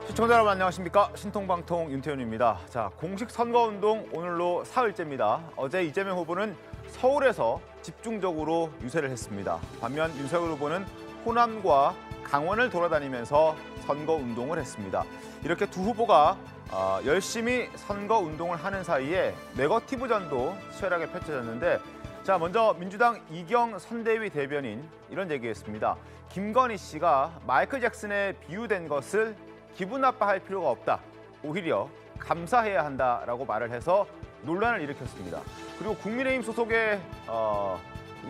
시청자 여러분 안녕하십니까? 신통방통 윤태윤입니다. 자, 공식 선거운동 오늘로 사흘째입니다. 어제 이재명 후보는 서울에서 집중적으로 유세를 했습니다. 반면 윤석열 후보는 호남과 강원을 돌아다니면서 선거운동을 했습니다. 이렇게 두 후보가 열심히 선거운동을 하는 사이에 네거티브전도 치열하게 펼쳐졌는데, 자, 먼저 민주당 이경 선대위 대변인 이런 얘기했습니다. 김건희 씨가 마이클 잭슨에 비유된 것을 기분 나빠할 필요가 없다. 오히려 감사해야 한다라고 말을 해서 논란을 일으켰습니다. 그리고 국민의힘 소속의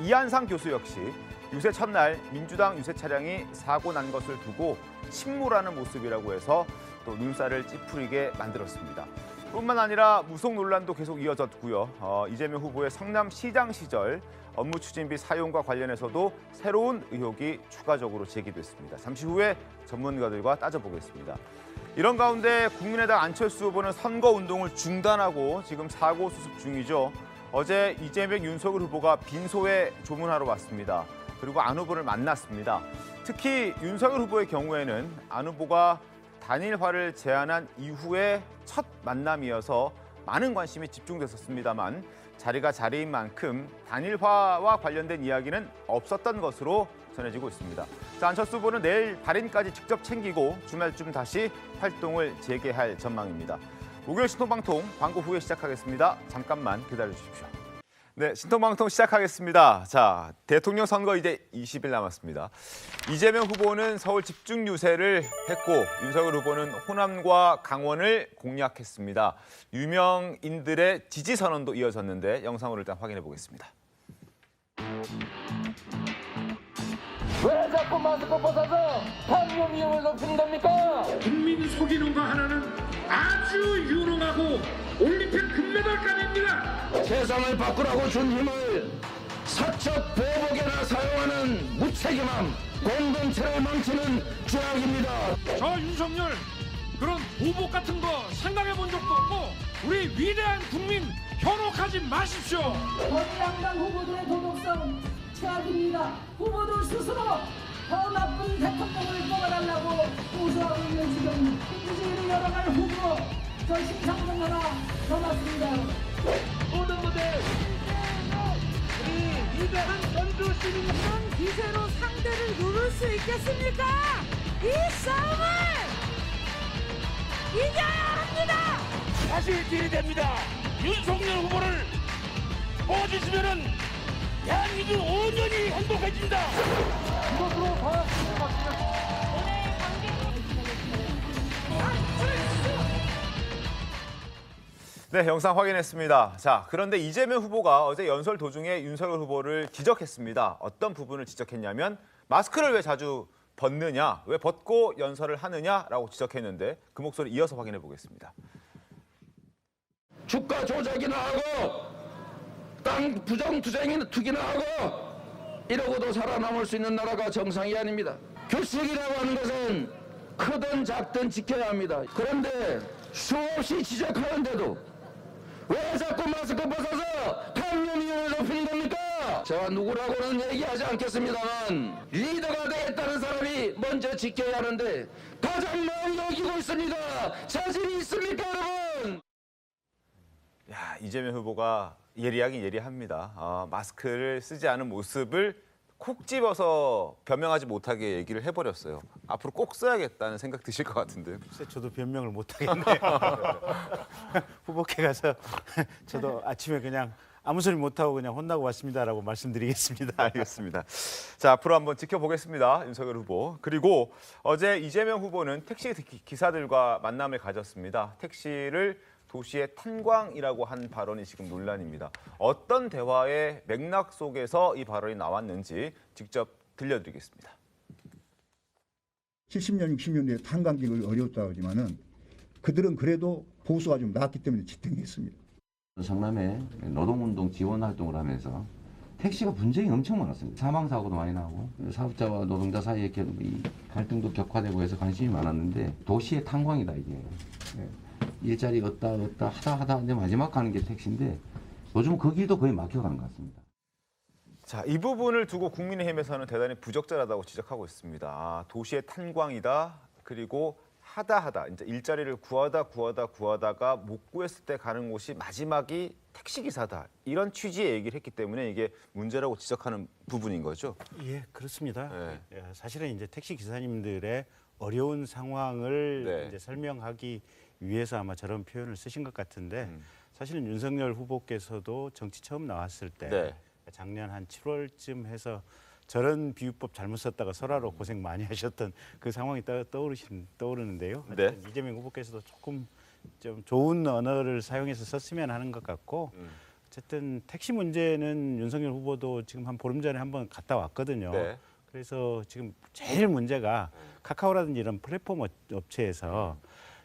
이한상 교수 역시 유세 첫날 민주당 유세 차량이 사고 난 것을 두고 침몰하는 모습이라고 해서 또 눈살을 찌푸리게 만들었습니다. 뿐만 아니라 무속 논란도 계속 이어졌고요. 이재명 후보의 성남시장 시절 업무 추진비 사용과 관련해서도 새로운 의혹이 추가적으로 제기됐습니다. 잠시 후에 전문가들과 따져보겠습니다. 이런 가운데 국민의당 안철수 후보는 선거운동을 중단하고 지금 사고 수습 중이죠. 어제 이재명, 윤석열 후보가 빈소에 조문하러 왔습니다. 그리고 안 후보를 만났습니다. 특히 윤석열 후보의 경우에는 안 후보가 단일화를 제안한 이후의 첫 만남이어서 많은 관심이 집중됐었습니다만 자리가 자리인 만큼 단일화와 관련된 이야기는 없었던 것으로 전해지고 있습니다. 자, 안철수 후보는 내일 발인까지 직접 챙기고 주말쯤 다시 활동을 재개할 전망입니다. 목요일 신통방통 광고 후에 시작하겠습니다. 잠깐만 기다려주십시오. 네, 신통방통 시작하겠습니다. 자, 대통령 선거 이제 20일 남았습니다. 이재명 후보는 서울 집중 유세를 했고 윤석열 후보는 호남과 강원을 공략했습니다. 유명인들의 지지 선언도 이어졌는데 영상으로 일단 확인해 보겠습니다. 왜 자꾸 마스크 벗어서 방역 위험을 높이는 겁니까? 국민 속이는 거 하나는 아주 유능하고 올림픽 금메달감입니다. 세상을 바꾸라고 준 힘을 사적 보복에나 사용하는 무책임함, 공동체를 망치는 죄악입니다. 저 윤석열 그런 보복 같은 거 생각해 본 적도 없고 우리 위대한 국민 현혹하지 마십시오. 양당 후보들의 도덕성 최악입니다. 후보들 스스로 더 나쁜 대통령을 뽑아달라고 호소하고 있는 지금 민주주의를 열어갈 후보 저 심상정 하나 더 맞습니다. 모든 분들 우리 위대한 전주 시민 이런 기세로 상대를 누를 수 있겠습니까? 이 싸움을 이겨야 합니다. 다시 기회됩니다. 윤석열 후보를 뽑아주시면은 대한민국 온전히 행복해진다. 이것으로 다 네, 영상 확인했습니다. 자, 그런데 이재명 후보가 어제 연설 도중에 윤석열 후보를 지적했습니다. 어떤 부분을 지적했냐면 마스크를 왜 자주 벗느냐, 왜 벗고 연설을 하느냐라고 지적했는데 그 목소리 이어서 확인해 보겠습니다. 주가 조작이나 하고 땅 부정 투기나 하고 이러고도 살아남을 수 있는 나라가 정상이 아닙니다. 규칙이라고 하는 것은 크든 작든 지켜야 합니다. 그런데 수없이 지적하는데도 왜 자꾸 마스크 벗어서 감염 위험을 높이는 겁니까? 제가 누구라고는 얘기하지 않겠습니다만 리더가 되겠다는 사람이 먼저 지켜야 하는데 가장 많이 여기고 있습니다. 자신이 있습니까, 여러분? 야, 이재명 후보가 예리하긴 예리합니다. 마스크를 쓰지 않은 모습을 콕 집어서 변명하지 못하게 얘기를 해버렸어요. 앞으로 꼭 써야겠다는 생각 드실 것 같은데. 글쎄 저도 변명을 못 하겠네요. 후보께 가서 저도 아침에 그냥 아무 소리 못 하고 그냥 혼나고 왔습니다라고 말씀드리겠습니다. 알겠습니다. 자, 앞으로 한번 지켜보겠습니다. 윤석열 후보. 그리고 어제 이재명 후보는 택시 기사들과 만남을 가졌습니다. 택시를 도시의 탄광이라고 한 발언이 지금 논란입니다. 어떤 대화의 맥락 속에서 이 발언이 나왔는지 직접 들려드리겠습니다. 70년, 60년대에 탄광기를 어려웠다고 하지만은 그들은 그래도 보수가 좀 나았기 때문에 지탱했습니다. 성남에 노동운동 지원 활동을 하면서 택시가 분쟁이 엄청 많았습니다. 사망사고도 많이 나고 사업자와 노동자 사이에 이 갈등도 격화되고 해서 관심이 많았는데 도시의 탄광이다 이게. 일자리 얻다 하다 이제 마지막 가는 게 택시인데 요즘 그 길도 거의 막혀간 것 같습니다. 자, 이 부분을 두고 국민의힘에서는 대단히 부적절하다고 지적하고 있습니다. 아, 도시의 탄광이다. 그리고 하다 이제 일자리를 구하다가 못 구했을 때 가는 곳이 마지막이 택시기사다. 이런 취지의 얘기를 했기 때문에 이게 문제라고 지적하는 부분인 거죠. 예, 그렇습니다. 네. 예, 사실은 이제 택시 기사님들의 어려운 상황을 네. 이제 설명하기 위해서 아마 저런 표현을 쓰신 것 같은데 사실은 윤석열 후보께서도 정치 처음 나왔을 때 네. 작년 한 7월쯤 해서 저런 비유법 잘못 썼다가 설화로 고생 많이 하셨던 그 상황이 떠오르는데요. 네. 하여튼 이재명 후보께서도 조금 좀 좋은 언어를 사용해서 썼으면 하는 것 같고 어쨌든 택시 문제는 윤석열 후보도 지금 한 보름 전에 한번 갔다 왔거든요. 네. 그래서 지금 제일 문제가 카카오라든지 이런 플랫폼 업체에서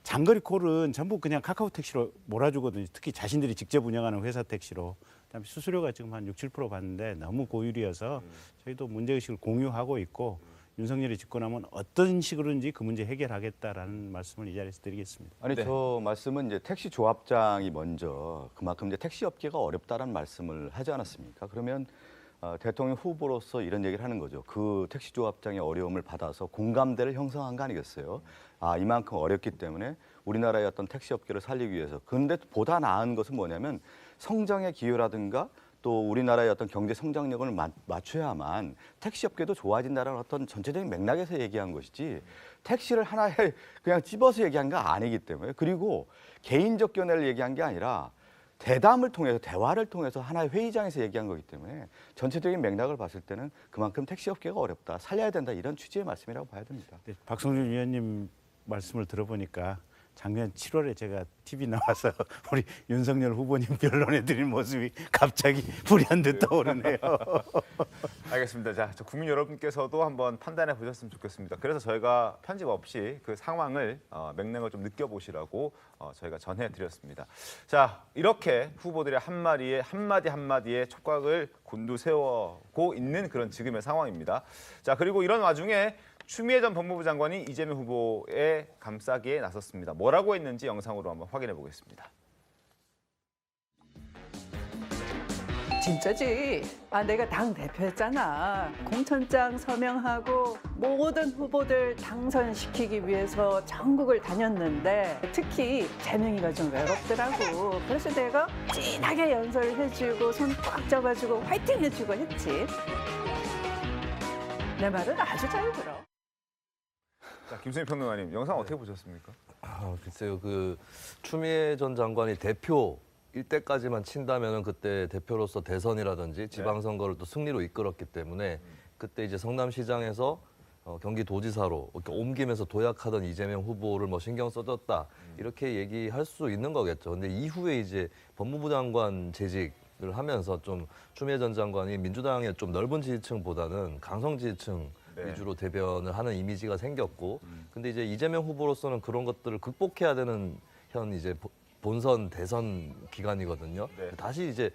장거리 콜은 전부 그냥 카카오 택시로 몰아주거든요. 특히 자신들이 직접 운영하는 회사 택시로. 그다음에 수수료가 지금 한 6, 7% 받는데 너무 고율이어서 저희도 문제의식을 공유하고 있고 윤석열이 집권하면 어떤 식으로든지 그 문제 해결하겠다라는 말씀을 이 자리에서 드리겠습니다. 아니 네. 저 말씀은 이제 택시 조합장이 먼저 그만큼 이제 택시 업계가 어렵다라는 말씀을 하지 않았습니까? 그러면 대통령 후보로서 이런 얘기를 하는 거죠. 그 택시 조합장의 어려움을 받아서 공감대를 형성한 거 아니겠어요? 아, 이만큼 어렵기 때문에 우리나라의 어떤 택시 업계를 살리기 위해서. 그런데 보다 나은 것은 뭐냐면 성장의 기여라든가 또 우리나라의 어떤 경제 성장력을 맞춰야만 택시 업계도 좋아진다는 어떤 전체적인 맥락에서 얘기한 것이지 택시를 하나에 그냥 집어서 얘기한 거 아니기 때문에 그리고 개인적 견해를 얘기한 게 아니라 대담을 통해서 대화를 통해서 하나의 회의장에서 얘기한 거기 때문에 전체적인 맥락을 봤을 때는 그만큼 택시 업계가 어렵다, 살려야 된다 이런 취지의 말씀이라고 봐야 됩니다. 네, 박성준 위원님 말씀을 들어보니까 작년 7월에 제가 TV 나와서 우리 윤석열 후보님 변론해드린 모습이 갑자기 불현듯 떠오르네요. 알겠습니다. 자, 저 국민 여러분께서도 한번 판단해 보셨으면 좋겠습니다. 그래서 저희가 편집 없이 그 상황을 맥락을 좀 느껴보시라고 저희가 전해드렸습니다. 자, 이렇게 후보들의 한마디에 촉각을 곤두세우고 있는 그런 지금의 상황입니다. 자, 그리고 이런 와중에 추미애 전 법무부 장관이 이재명 후보의 감싸기에 나섰습니다. 뭐라고 했는지 영상으로 한번 확인해 보겠습니다. 진짜지. 아, 내가 당 대표였잖아. 공천장 서명하고 모든 후보들 당선시키기 위해서 전국을 다녔는데 특히 재명이가 좀 외롭더라고. 그래서 내가 진하게 연설을 해주고 손 꽉 잡아주고 화이팅 해주고 했지. 내 말은 아주 잘 들어. 자, 김수민 평론가님, 영상 어떻게 보셨습니까? 글쎄요, 그 추미애 전 장관이 대표 일때까지만 친다면은 그때 대표로서 대선이라든지 지방선거를 또 승리로 이끌었기 때문에 그때 이제 성남시장에서 경기도지사로 이렇게 옮기면서 도약하던 이재명 후보를 뭐 신경 써줬다 이렇게 얘기할 수 있는 거겠죠. 근데 이후에 이제 법무부 장관 재직을 하면서 좀 추미애 전 장관이 민주당의 좀 넓은 지지층보다는 강성 지지층 위주로 대변을 하는 이미지가 생겼고, 근데 이제 이재명 후보로서는 그런 것들을 극복해야 되는 현 이제 본선 대선 기간이거든요. 네. 다시 이제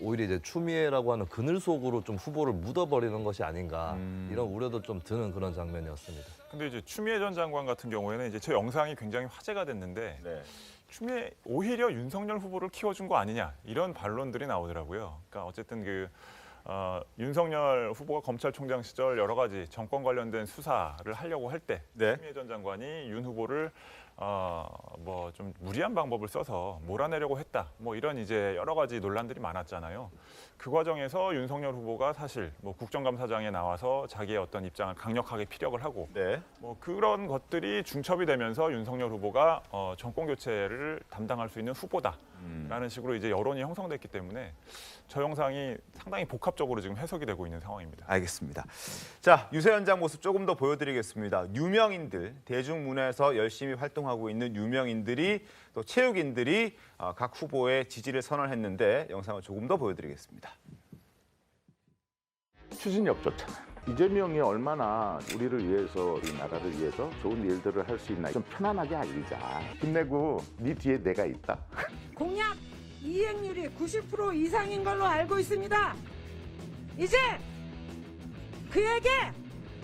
오히려 이제 추미애라고 하는 그늘 속으로 좀 후보를 묻어버리는 것이 아닌가 이런 우려도 좀 드는 그런 장면이었습니다. 근데 이제 추미애 전 장관 같은 경우에는 이제 저 영상이 굉장히 화제가 됐는데 추미애 오히려 윤석열 후보를 키워준 거 아니냐 이런 반론들이 나오더라고요. 그러니까 어쨌든 윤석열 후보가 검찰총장 시절 여러 가지 정권 관련된 수사를 하려고 할 때 추미애 전 장관이 윤 후보를 뭐 좀 무리한 방법을 써서 몰아내려고 했다. 뭐 이런 이제 여러 가지 논란들이 많았잖아요. 그 과정에서 윤석열 후보가 사실 뭐 국정감사장에 나와서 자기의 어떤 입장을 강력하게 피력을 하고 뭐 그런 것들이 중첩이 되면서 윤석열 후보가 정권 교체를 담당할 수 있는 후보다라는 식으로 이제 여론이 형성됐기 때문에 저 영상이 상당히 복합적으로 지금 해석이 되고 있는 상황입니다. 알겠습니다. 자, 유세 현장 모습 조금 더 보여드리겠습니다. 유명인들, 대중문화에서 열심히 활동하고 있는 유명인들이 또 체육인들이 각 후보의 지지를 선언했는데 영상을 조금 더 보여드리겠습니다. 추진력 좋잖아. 이재명이 얼마나 우리를 위해서, 우리 나라를 위해서 좋은 일들을 할 수 있나 좀 편안하게 알리자. 힘내고 네 뒤에 내가 있다. 공약 이행률이 90% 이상인 걸로 알고 있습니다. 이제 그에게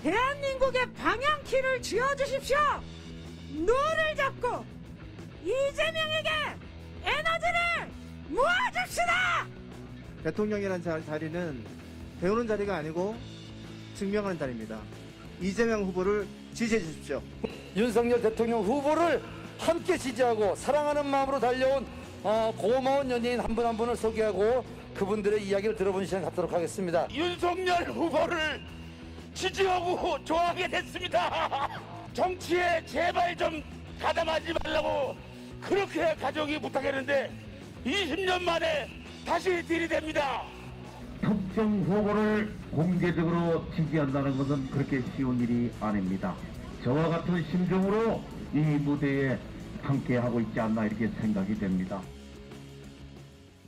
대한민국의 방향키를 쥐어주십시오. 눈을 잡고 이재명에게 에너지를 모아줍시다. 대통령이라는 자리는 배우는 자리가 아니고 증명하는 자리입니다. 이재명 후보를 지지해 주십시오. 윤석열 대통령 후보를 함께 지지하고 사랑하는 마음으로 달려온 고마운 연예인 한 분 한 분을 소개하고 그분들의 이야기를 들어보는 시간 갖도록 하겠습니다. 윤석열 후보를 지지하고 좋아하게 됐습니다. 정치에 제발 좀 가담하지 말라고 그렇게 가족이 부탁했는데 20년 만에 다시 들이댑니다. 특정 후보를 공개적으로 지지한다는 것은 그렇게 쉬운 일이 아닙니다. 저와 같은 심정으로 이 무대에 함께하고 있지 않나 이렇게 생각이 됩니다.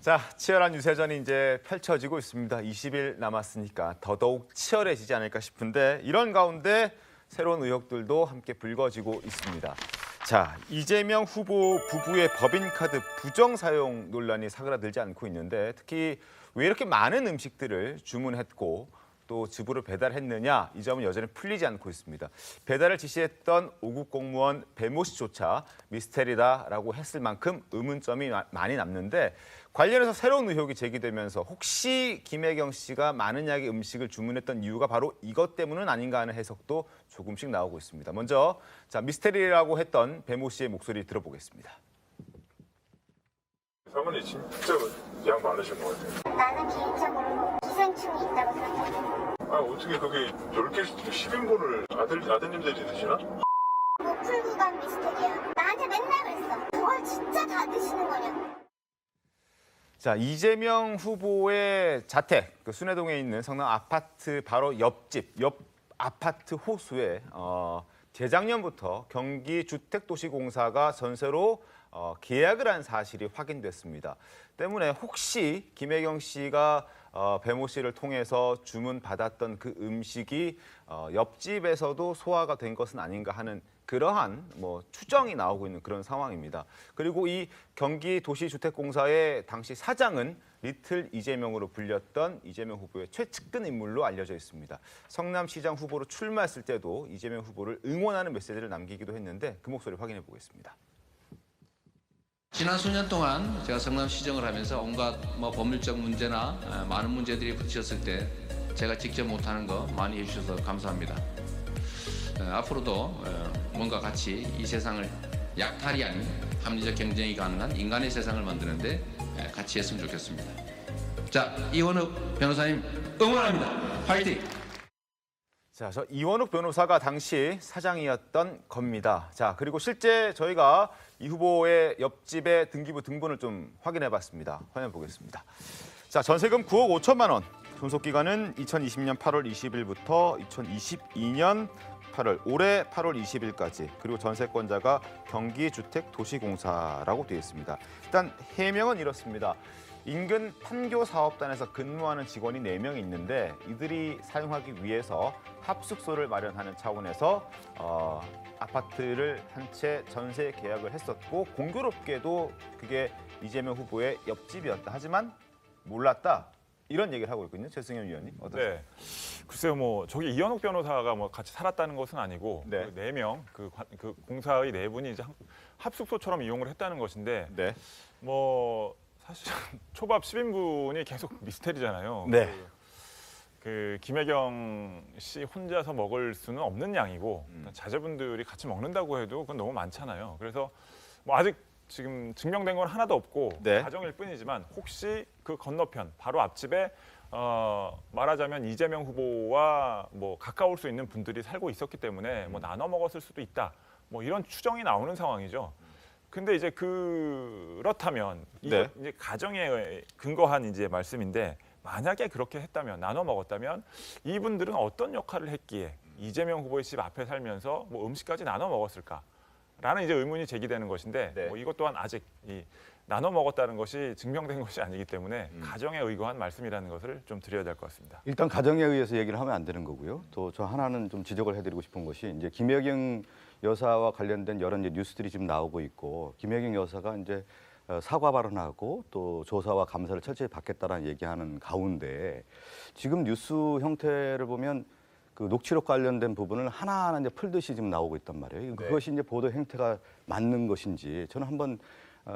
자, 치열한 유세전이 이제 펼쳐지고 있습니다. 20일 남았으니까 더더욱 치열해지지 않을까 싶은데 이런 가운데 새로운 의혹들도 함께 불거지고 있습니다. 자, 이재명 후보 부부의 법인카드 부정 사용 논란이 사그라들지 않고 있는데 특히 왜 이렇게 많은 음식들을 주문했고 또 집으로 배달했느냐 이 점은 여전히 풀리지 않고 있습니다. 배달을 지시했던 5급 공무원 배모 씨조차 미스테리다라고 했을 만큼 의문점이 많이 남는데 관련해서 새로운 의혹이 제기되면서 혹시 김혜경 씨가 많은 양의 음식을 주문했던 이유가 바로 이것 때문은 아닌가 하는 해석도 조금씩 나오고 있습니다. 먼저 자 미스테리라고 했던 배모 씨의 목소리 들어보겠습니다. 사모님 진짜 양 많으신 것 같아요. 나는 개인적으로 기생충이 있다고 생각해. 아 어떻게 그게 10개 10인분을 아드님들이 드시나? 뭐 풀고 간 미스테리야. 나한테 맨날 그랬어. 그걸 진짜 다 드시는 거냐고. 자, 이재명 후보의 자택, 그 순회동에 있는 성남 아파트 바로 옆집, 옆 아파트 호수에 재작년부터 경기주택도시공사가 전세로 계약을 한 사실이 확인됐습니다. 때문에 혹시 김혜경 씨가 배모 씨를 통해서 주문받았던 그 음식이 옆집에서도 소화가 된 것은 아닌가 하는 그러한 추정이 나오고 있는 그런 상황입니다. 그리고 이 경기도시주택공사의 당시 사장은 리틀 이재명으로 불렸던 이재명 후보의 최측근 인물로 알려져 있습니다. 성남시장 후보로 출마했을 때도 이재명 후보를 응원하는 메시지를 남기기도 했는데 그 목소리 확인해 보겠습니다. 지난 수년 동안 제가 성남시정을 하면서 온갖 법률적 문제나 많은 문제들이 부딪혔을 때 제가 직접 못하는 거 많이 해주셔서 감사합니다. 앞으로도 뭔가 같이 이 세상을 약탈이 아닌 합리적 경쟁이 가능한 인간의 세상을 만드는데 같이 했으면 좋겠습니다. 자, 이원욱 변호사님 응원합니다. 화이팅! 자, 저 이원욱 변호사가 당시 사장이었던 겁니다. 자, 그리고 실제 저희가 이 후보의 옆집의 등기부 등본을 좀 확인해 봤습니다. 화면 보겠습니다. 자, 전세금 9억 5천만 원. 존속 기간은 2020년 8월 20일부터 2022년 8월, 올해 8월 20일까지. 그리고 전세권자가 경기주택도시공사라고 되어 있습니다. 일단 해명은 이렇습니다. 인근 판교사업단에서 근무하는 직원이 4명이 있는데 이들이 사용하기 위해서 합숙소를 마련하는 차원에서 아파트를 한 채 전세 계약을 했었고 공교롭게도 그게 이재명 후보의 옆집이었다. 하지만 몰랐다. 이런 얘기를 하고 있거든요. 최승현 위원님 어떠세요? 네. 글쎄요, 저기 이현욱 변호사가 같이 살았다는 것은 아니고 네. 그 4명, 그 공사의 4분이 이제 합숙소처럼 이용을 했다는 것인데 네. 사실 초밥 10인분이 계속 미스테리잖아요. 네. 그 김혜경 씨 혼자서 먹을 수는 없는 양이고 자제분들이 같이 먹는다고 해도 그건 너무 많잖아요. 그래서 아직 지금 증명된 건 하나도 없고 네. 가정일 뿐이지만 혹시 그 건너편 바로 앞집에 말하자면 이재명 후보와 가까울 수 있는 분들이 살고 있었기 때문에 나눠 먹었을 수도 있다. 이런 추정이 나오는 상황이죠. 근데 이제 그렇다면 네. 이제 가정에 근거한 이제 말씀인데 만약에 그렇게 했다면 나눠 먹었다면 이분들은 어떤 역할을 했기에 이재명 후보의 집 앞에 살면서 음식까지 나눠 먹었을까? 라는 이제 의문이 제기되는 것인데 네. 이것 또한 아직 나눠 먹었다는 것이 증명된 것이 아니기 때문에 가정에 의거한 말씀이라는 것을 좀 드려야 될 것 같습니다. 일단 가정에 의해서 얘기를 하면 안 되는 거고요. 또 저 하나는 좀 지적을 해드리고 싶은 것이 이제 김혜경 여사와 관련된 여러 이제 뉴스들이 지금 나오고 있고 김혜경 여사가 이제 사과 발언하고 또 조사와 감사를 철저히 받겠다라는 얘기하는 가운데 지금 뉴스 형태를 보면 그 녹취록 관련된 부분을 하나하나 이제 풀듯이 지금 나오고 있단 말이에요. 그것이 이제 보도 행태가 맞는 것인지 저는 한번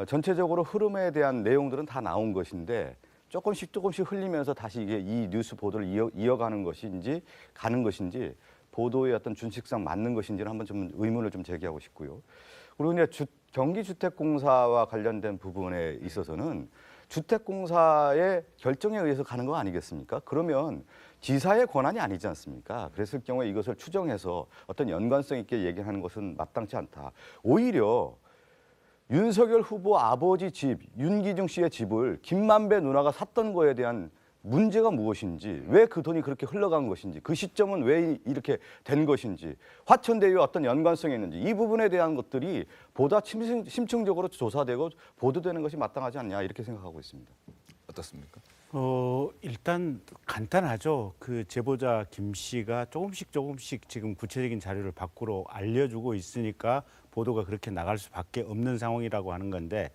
전체적으로 흐름에 대한 내용들은 다 나온 것인데 조금씩 흘리면서 다시 이게 이 뉴스 보도를 이어가는 것인지 가는 것인지 보도의 어떤 준칙상 맞는 것인지는 한번 좀 의문을 좀 제기하고 싶고요. 그리고 이제 경기주택공사와 관련된 부분에 있어서는 주택공사의 결정에 의해서 가는 거 아니겠습니까? 그러면 지사의 권한이 아니지 않습니까? 그랬을 경우에 이것을 추정해서 어떤 연관성 있게 얘기하는 것은 마땅치 않다. 오히려 윤석열 후보 아버지 집, 윤기중 씨의 집을 김만배 누나가 샀던 거에 대한 문제가 무엇인지, 왜 그 돈이 그렇게 흘러간 것인지, 그 시점은 왜 이렇게 된 것인지, 화천대유와 어떤 연관성이 있는지, 이 부분에 대한 것들이 보다 심층적으로 조사되고 보도되는 것이 마땅하지 않냐, 이렇게 생각하고 있습니다. 어떻습니까? 일단 간단하죠. 그 제보자 김 씨가 조금씩 지금 구체적인 자료를 밖으로 알려주고 있으니까 보도가 그렇게 나갈 수밖에 없는 상황이라고 하는 건데,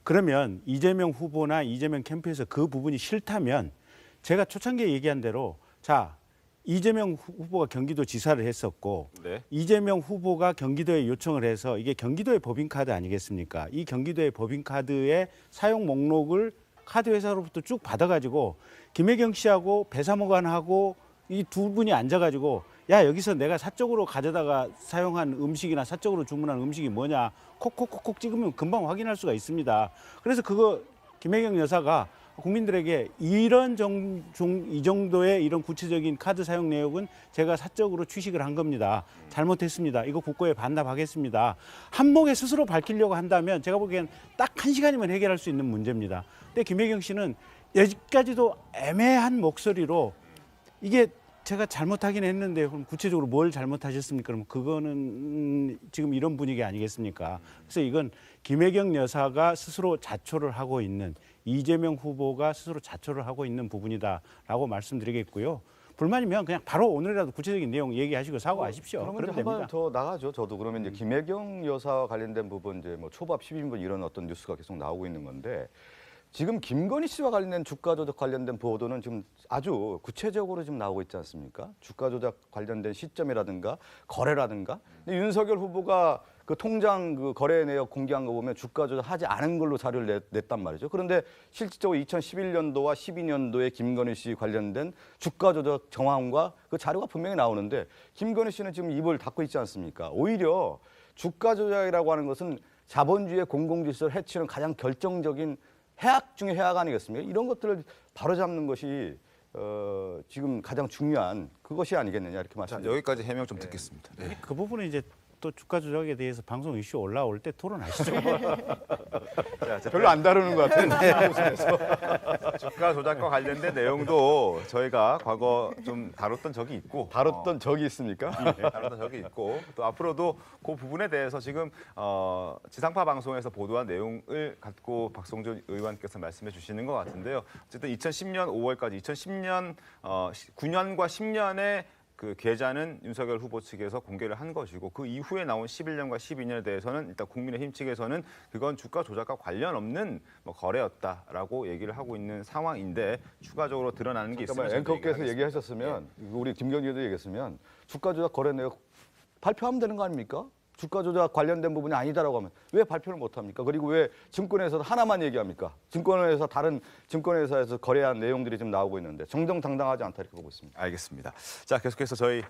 그러면 이재명 후보나 이재명 캠프에서 그 부분이 싫다면 제가 초창기에 얘기한 대로, 자, 이재명 후보가 경기도 지사를 했었고, 네. 이재명 후보가 경기도에 요청을 해서, 이게 경기도의 법인카드 아니겠습니까? 이 경기도의 법인카드의 사용 목록을 카드 회사로부터 쭉 받아가지고 김혜경 씨하고 배사모관하고 이 두 분이 앉아가지고, 야, 여기서 내가 사적으로 가져다가 사용한 음식이나 사적으로 주문한 음식이 뭐냐 콕콕콕콕 찍으면 금방 확인할 수가 있습니다. 그래서 그거 김혜경 여사가 국민들에게 이런 이 정도의 이런 구체적인 카드 사용 내역은 제가 사적으로 취식을 한 겁니다. 잘못했습니다. 이거 국고에 반납하겠습니다. 한목에 스스로 밝히려고 한다면 제가 보기엔 딱 1시간이면 해결할 수 있는 문제입니다. 근데 김혜경 씨는 여기까지도 애매한 목소리로, 이게 제가 잘못하긴 했는데 그럼 구체적으로 뭘 잘못하셨습니까? 그럼 그거는 지금 이런 분위기 아니겠습니까? 그래서 이건 김혜경 여사가 스스로 자초를 하고 있는, 이재명 후보가 스스로 자초를 하고 있는 부분이다라고 말씀드리겠고요. 불만이면 그냥 바로 오늘이라도 구체적인 내용 얘기하시고 사과하십시오. 그러면 그러면 한 번 더 나가죠. 저도 그러면 이제 김혜경 여사와 관련된 부분, 이제 뭐 초밥 10인분 이런 어떤 뉴스가 계속 나오고 있는 건데, 지금 김건희 씨와 관련된 주가 조작 관련된 보도는 지금 아주 구체적으로 지금 나오고 있지 않습니까? 주가 조작 관련된 시점이라든가 거래라든가. 근데 윤석열 후보가 그 통장 그 거래 내역 공개한 거 보면 주가 조작하지 않은 걸로 자료를 냈단 말이죠. 그런데 실질적으로 2011년도와 12년도에 김건희 씨 관련된 주가 조작 정황과 그 자료가 분명히 나오는데, 김건희 씨는 지금 입을 닫고 있지 않습니까? 오히려 주가 조작이라고 하는 것은 자본주의의 공공질서를 해치는 가장 결정적인 해악 중에 해악 아니겠습니까? 이런 것들을 바로잡는 것이 지금 가장 중요한 그것이 아니겠느냐, 이렇게 말씀드립니다. 여기까지 해명 좀 듣겠습니다. 네. 그 부분은 이제 또 주가 조작에 대해서 방송 이슈 올라올 때 토론하시죠. 자, 별로 안 다루는 것 같은데 주가 조작과 관련된 내용도 저희가 과거 좀 다뤘던 적이 있고, 다뤘던 적이 있습니까? 네, 다뤘던 적이 있고, 또 앞으로도 그 부분에 대해서 지금 지상파 방송에서 보도한 내용을 갖고 박성준 의원께서 말씀해 주시는 것 같은데요. 어쨌든 2010년 5월까지 2010년 9년과 10년에 그 계좌는 윤석열 후보 측에서 공개를 한 것이고, 그 이후에 나온 11년과 12년에 대해서는 일단 국민의힘 측에서는 그건 주가 조작과 관련 없는 뭐 거래였다라고 얘기를 하고 있는 상황인데, 추가적으로 드러나는 게 있으면 앵커께서 얘기하셨으면, 우리 김경진도 얘기했으면 주가 조작 거래 내역 발표하면 되는 거 아닙니까? 주가 조작 관련된 부분이 아니다라고 하면 왜 발표를 못 합니까? 그리고 왜 증권회사 하나만 얘기합니까? 증권회사, 다른 증권회사에서 거래한 내용들이 지금 나오고 있는데 정정당당하지 않다, 이렇게 보고 있습니다. 알겠습니다. 자, 계속해서 저희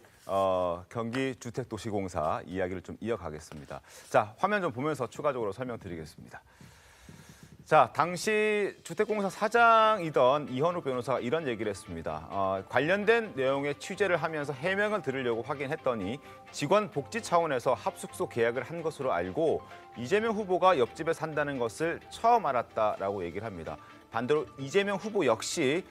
경기주택도시공사 이야기를 좀 이어가겠습니다. 자, 화면 좀 보면서 추가적으로 설명드리겠습니다. 자, 당시 주택공사 사장이던 이현우 변호사가 이런 얘기를 했습니다. 관련된 내용의 취재를 하면서 해명을 들으려고 확인했더니 직원 복지 차원에서 합숙소 계약을 한 것으로 알고 이재명 후보가 옆집에 산다는 것을 처음 알았다라고 얘기를 합니다. 반대로 이재명 후보 역시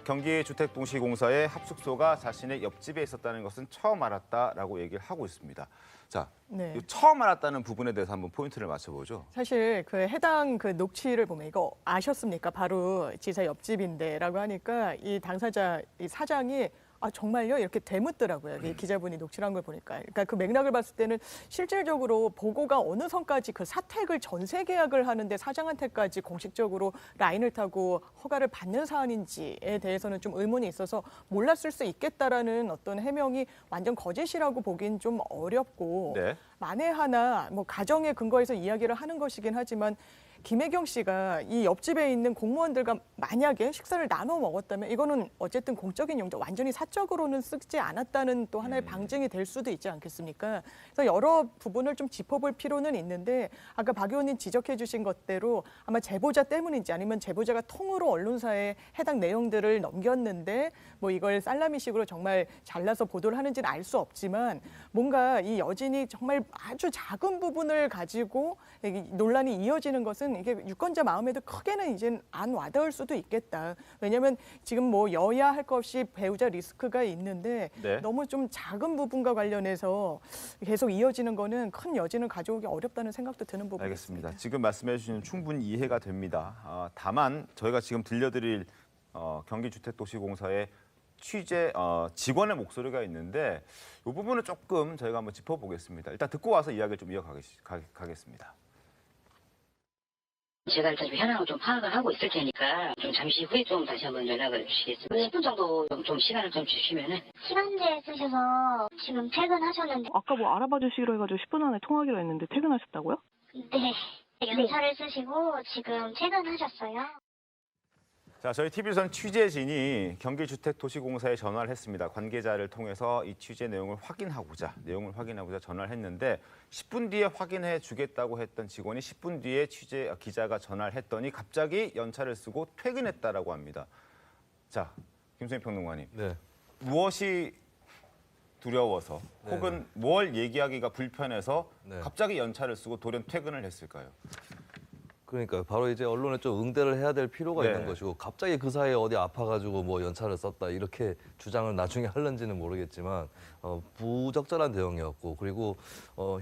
경기주택도시공사의 합숙소가 자신의 옆집에 있었다는 것은 처음 알았다라고 얘기를 하고 있습니다. 자, 네. 처음 알았다는 부분에 대해서 한번 포인트를 맞춰보죠. 사실 그 해당 그 녹취를 보면 이거 아셨습니까? 바로 지사 옆집인데라고 하니까 이 당사자, 이 사장이 아 정말요? 이렇게 되묻더라고요. 이 기자분이 녹취를 한 걸 보니까. 그러니까 그 맥락을 봤을 때는 실질적으로 보고가 어느 선까지 그 사택을 전세 계약을 하는데 사장한테까지 공식적으로 라인을 타고 허가를 받는 사안인지에 대해서는 좀 의문이 있어서 몰랐을 수 있겠다라는 어떤 해명이 완전 거짓이라고 보긴 좀 어렵고, 네. 만에 하나 뭐 가정에 근거해서 이야기를 하는 것이긴 하지만 김혜경 씨가 이 옆집에 있는 공무원들과 만약에 식사를 나눠 먹었다면 이거는 어쨌든 공적인 용도, 완전히 사적으로는 쓰지 않았다는 또 하나의 방증이 될 수도 있지 않겠습니까? 그래서 여러 부분을 좀 짚어볼 필요는 있는데 아까 박 의원님 지적해 주신 것대로 아마 제보자 때문인지 아니면 제보자가 통으로 언론사에 해당 내용들을 넘겼는데 뭐 이걸 살라미식으로 정말 잘라서 보도를 하는지는 알 수 없지만 뭔가 이 여진이 정말 아주 작은 부분을 가지고 논란이 이어지는 것은 이게 유권자 마음에도 크게는 이제 안 와닿을 수도 있겠다. 왜냐하면 지금 뭐 여야 할 것 없이 배우자 리스크가 있는데 네. 너무 좀 작은 부분과 관련해서 계속 이어지는 거는 큰 여진을 가져오기 어렵다는 생각도 드는 부분입니다. 알겠습니다. 지금 말씀해 주시는 충분히 이해가 됩니다. 다만 저희가 지금 들려드릴 경기주택도시공사의 취재 직원의 목소리가 있는데 이 부분은 조금 저희가 한번 짚어보겠습니다. 일단 듣고 와서 이야기를 좀 이어가겠습니다. 제가 일단 현황을 좀 파악을 하고 있을 테니까 좀 잠시 후에 좀 다시 한번 연락을 주시겠습니다. 10분 정도 좀 시간을 좀 주시면은. 시간제 쓰셔서 지금 퇴근하셨는데. 아까 뭐 알아봐 주시기로 해가지고 10분 안에 통화하기로 했는데 퇴근하셨다고요? 네. 연차를 쓰시고 지금 퇴근하셨어요. 자, 저희 TV조선 취재진이 경기주택도시공사에 전화를 했습니다. 관계자를 통해서 이 취재 내용을 확인하고자 전화를 했는데 10분 뒤에 확인해 주겠다고 했던 직원이 10분 뒤에 기자가 전화를 했더니 갑자기 연차를 쓰고 퇴근했다라고 합니다. 자, 김수민 평론가님. 네. 무엇이 두려워서 혹은 뭘 얘기하기가 불편해서 갑자기 연차를 쓰고 돌연 퇴근을 했을까요? 그러니까 바로 이제 언론에 좀 응대를 해야 될 필요가 있는 것이고 갑자기 그 사이에 어디 아파가지고 뭐 연차를 썼다 이렇게 주장을 나중에 할는지는 모르겠지만 부적절한 대응이었고 그리고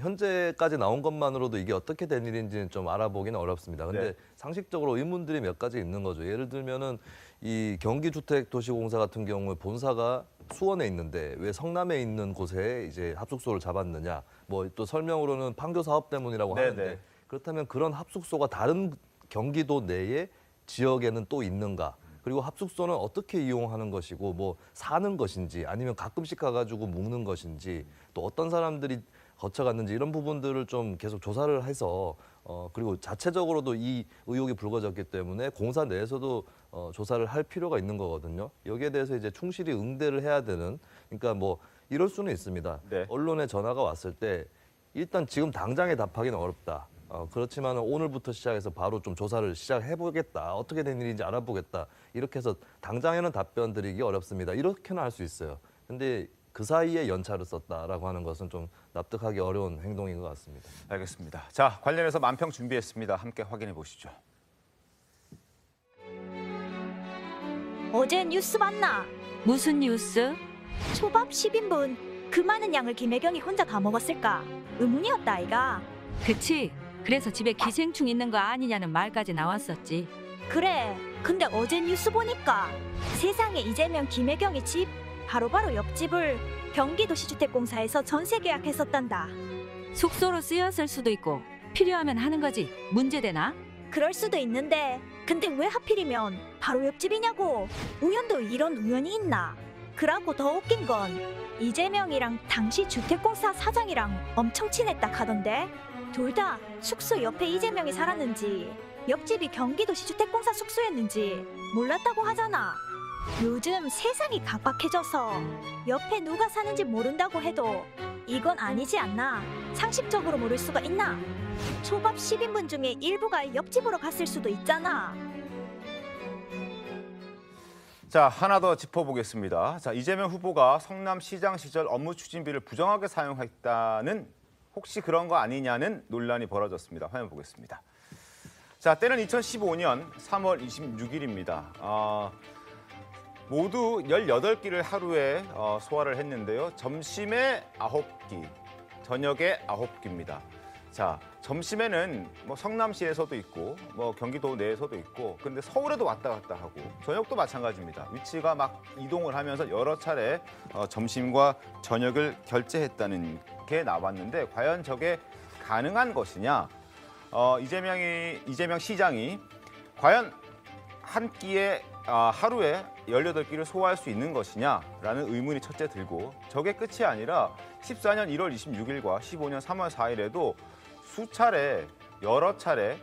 현재까지 나온 것만으로도 이게 어떻게 된 일인지는 좀 알아보기는 어렵습니다. 근데 상식적으로 의문들이 몇 가지 있는 거죠. 예를 들면은 이 경기주택도시공사 같은 경우에 본사가 수원에 있는데 왜 성남에 있는 곳에 이제 합숙소를 잡았느냐? 뭐 또 설명으로는 판교 사업 때문이라고 하는데. 그렇다면 그런 합숙소가 다른 경기도 내의 지역에는 또 있는가? 그리고 합숙소는 어떻게 이용하는 것이고 뭐 사는 것인지 아니면 가끔씩 가가지고 묵는 것인지 또 어떤 사람들이 거쳐갔는지 이런 부분들을 좀 계속 조사를 해서 그리고 자체적으로도 이 의혹이 불거졌기 때문에 공사 내에서도 조사를 할 필요가 있는 거거든요. 여기에 대해서 이제 충실히 응대를 해야 되는 그러니까 뭐 이럴 수는 있습니다. 언론에 전화가 왔을 때 일단 지금 당장에 답하기는 어렵다. 그렇지만 오늘부터 시작해서 바로 좀 조사를 시작해보겠다. 어떻게 된 일인지 알아보겠다. 이렇게 해서 당장에는 답변 드리기 어렵습니다. 이렇게는 할 수 있어요. 근데 그 사이에 연차를 썼다라고 하는 것은 좀 납득하기 어려운 행동인 것 같습니다. 알겠습니다. 자, 관련해서 만평 준비했습니다. 함께 확인해 보시죠. 어제 뉴스 봤나? 무슨 뉴스? 초밥 10인분 그 많은 양을 김혜경이 혼자 다 먹었을까? 의문이었다 아이가. 그치. 그래서 집에 기생충 있는 거 아니냐는 말까지 나왔었지. 그래. 근데 어제 뉴스 보니까 세상에 이재명 김혜경이 집 바로바로 옆집을 경기도시주택공사에서 전세 계약했었단다. 숙소로 쓰였을 수도 있고 필요하면 하는 거지. 문제되나? 그럴 수도 있는데 근데 왜 하필이면 바로 옆집이냐고. 우연도 이런 우연이 있나. 그러고 더 웃긴 건 이재명이랑 당시 주택공사 사장이랑 엄청 친했다 하던데 둘 다 숙소 옆에 이재명이 살았는지 옆집이 경기도시 주택공사 숙소였는지 몰랐다고 하잖아. 요즘 세상이 각박해져서 옆에 누가 사는지 모른다고 해도 이건 아니지 않나. 상식적으로 모를 수가 있나. 초밥 10인분 중에 일부가 옆집으로 갔을 수도 있잖아. 자, 하나 더 짚어보겠습니다. 자, 이재명 후보가 성남시장 시절 업무 추진비를 부정하게 사용했다는 혹시 그런 거 아니냐는 논란이 벌어졌습니다. 화면 보겠습니다. 자, 때는 2015년 3월 26일입니다. 모두 18끼를 하루에 소화를 했는데요. 점심에 9끼, 저녁에 9끼입니다. 자, 점심에는 뭐 성남시에서도 있고 뭐 경기도 내에서도 있고 근데 서울에도 왔다 갔다 하고 저녁도 마찬가지입니다. 위치가 막 이동을 하면서 여러 차례 점심과 저녁을 결제했다는 게 나왔는데 과연 저게 가능한 것이냐? 이재명 시장이 과연 한 끼에 하루에 18끼를 소화할 수 있는 것이냐라는 의문이 첫째 들고 저게 끝이 아니라 14년 1월 26일과 15년 3월 4일에도 여러 차례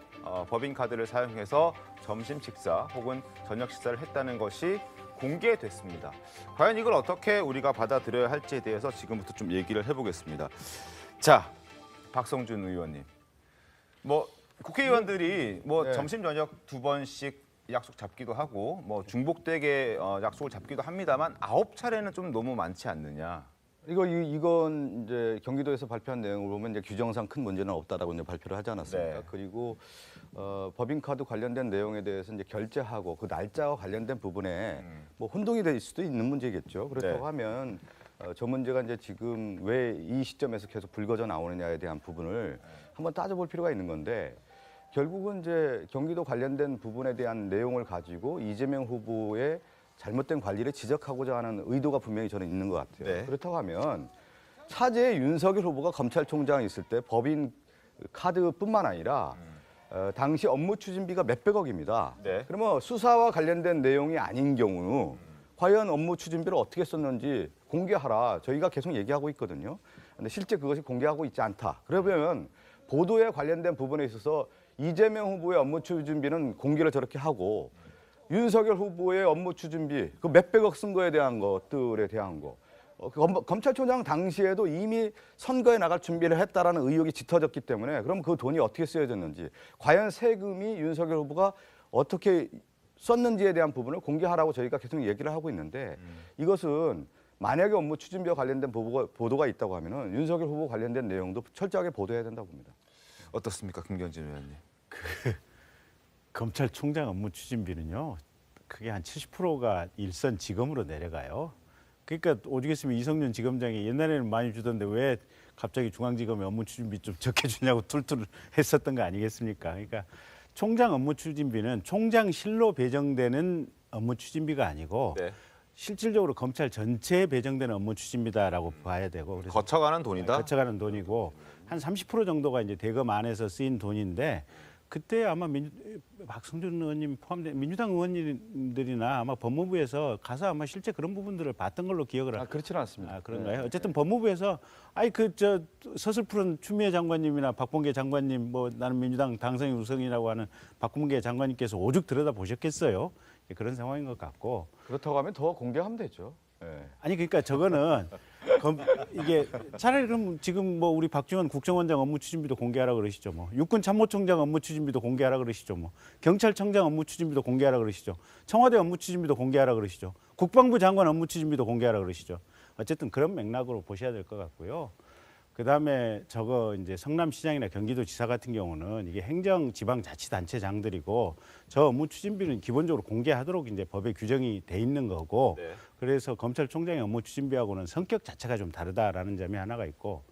법인카드를 사용해서 점심 식사 혹은 저녁 식사를 했다는 것이 공개됐습니다. 과연 이걸 어떻게 우리가 받아들여야 할지에 대해서 지금부터 좀 얘기를 해보겠습니다. 자, 박성준 의원님. 뭐 국회의원들이 뭐 점심 저녁 2번씩 약속 잡기도 하고 뭐 중복되게 약속을 잡기도 합니다만 9차례는 좀 너무 많지 않느냐. 이건 이제 경기도에서 발표한 내용을 보면 이제 규정상 큰 문제는 없다라고 이제 발표를 하지 않았습니까? 네. 그리고 법인카드 관련된 내용에 대해서 이제 결제하고 그 날짜와 관련된 부분에 뭐 혼동이 될 수도 있는 문제겠죠. 그렇다고 네. 하면 저 문제가 이제 지금 왜 이 시점에서 계속 불거져 나오느냐에 대한 부분을 한번 따져볼 필요가 있는 건데 결국은 이제 경기도 관련된 부분에 대한 내용을 가지고 이재명 후보의 잘못된 관리를 지적하고자 하는 의도가 분명히 저는 있는 것 같아요. 네. 그렇다고 하면 차제에 윤석열 후보가 검찰총장이 있을 때 법인 카드뿐만 아니라 당시 업무 추진비가 몇백억입니다. 네. 그러면 수사와 관련된 내용이 아닌 경우 과연 업무 추진비를 어떻게 썼는지 공개하라. 저희가 계속 얘기하고 있거든요. 근데 실제 그것이 공개하고 있지 않다. 그러면 보도에 관련된 부분에 있어서 이재명 후보의 업무 추진비는 공개를 저렇게 하고 윤석열 후보의 업무 추진비, 그 몇백억 쓴 거에 대한 것들에 대한 거. 검찰총장 당시에도 이미 선거에 나갈 준비를 했다라는 의혹이 짙어졌기 때문에 그럼 그 돈이 어떻게 쓰여졌는지, 과연 세금이 윤석열 후보가 어떻게 썼는지에 대한 부분을 공개하라고 저희가 계속 얘기를 하고 있는데 이것은 만약에 업무 추진비와 관련된 보도가 있다고 하면은 윤석열 후보 관련된 내용도 철저하게 보도해야 된다고 봅니다. 어떻습니까, 김경진 의원님? 검찰총장 업무 추진비는요, 그게 한 70%가 일선 지검으로 내려가요. 그러니까 오죽했으면 이성윤 지검장이 옛날에는 많이 주던데 왜 갑자기 중앙지검에 업무 추진비 좀 적게 주냐고 툴툴 했었던 거 아니겠습니까? 그러니까 총장 업무 추진비는 총장실로 배정되는 업무 추진비가 아니고 네. 실질적으로 검찰 전체에 배정되는 업무 추진비다라고 봐야 되고, 그래서 거쳐가는 돈이다. 거쳐가는 돈이고 한 30% 정도가 이제 대검 안에서 쓰인 돈인데, 그때 아마 박성준 의원님 포함된 민주당 의원님들이나 아마 법무부에서 가서 아마 실제 그런 부분들을 봤던 걸로 기억을 그렇지는 않습니다. 그런가요? 어쨌든 법무부에서 서슬푸른 추미애 장관님이나 박범계 장관님, 뭐 나는 민주당 당선인 우승이라고 하는 박범계 장관님께서 오죽 들여다 보셨겠어요? 그런 상황인 것 같고. 그렇다고 하면 더 공개하면 되죠. 네. 아니 그러니까 저거는 이게 차라리 그럼 지금 뭐 우리 박지원 국정원장 업무 추진비도 공개하라 그러시죠. 뭐 육군 참모총장 업무 추진비도 공개하라 그러시죠. 뭐 경찰청장 업무 추진비도 공개하라 그러시죠. 청와대 업무 추진비도 공개하라 그러시죠. 국방부 장관 업무 추진비도 공개하라 그러시죠. 어쨌든 그런 맥락으로 보셔야 될 것 같고요. 그다음에 저거 이제 성남시장이나 경기도지사 같은 경우는 이게 행정 지방자치단체장들이고 저 업무 추진비는 기본적으로 공개하도록 이제 법에 규정이 돼 있는 거고, 네. 그래서 검찰총장의 업무 추진비하고는 성격 자체가 좀 다르다라는 점이 하나가 있고,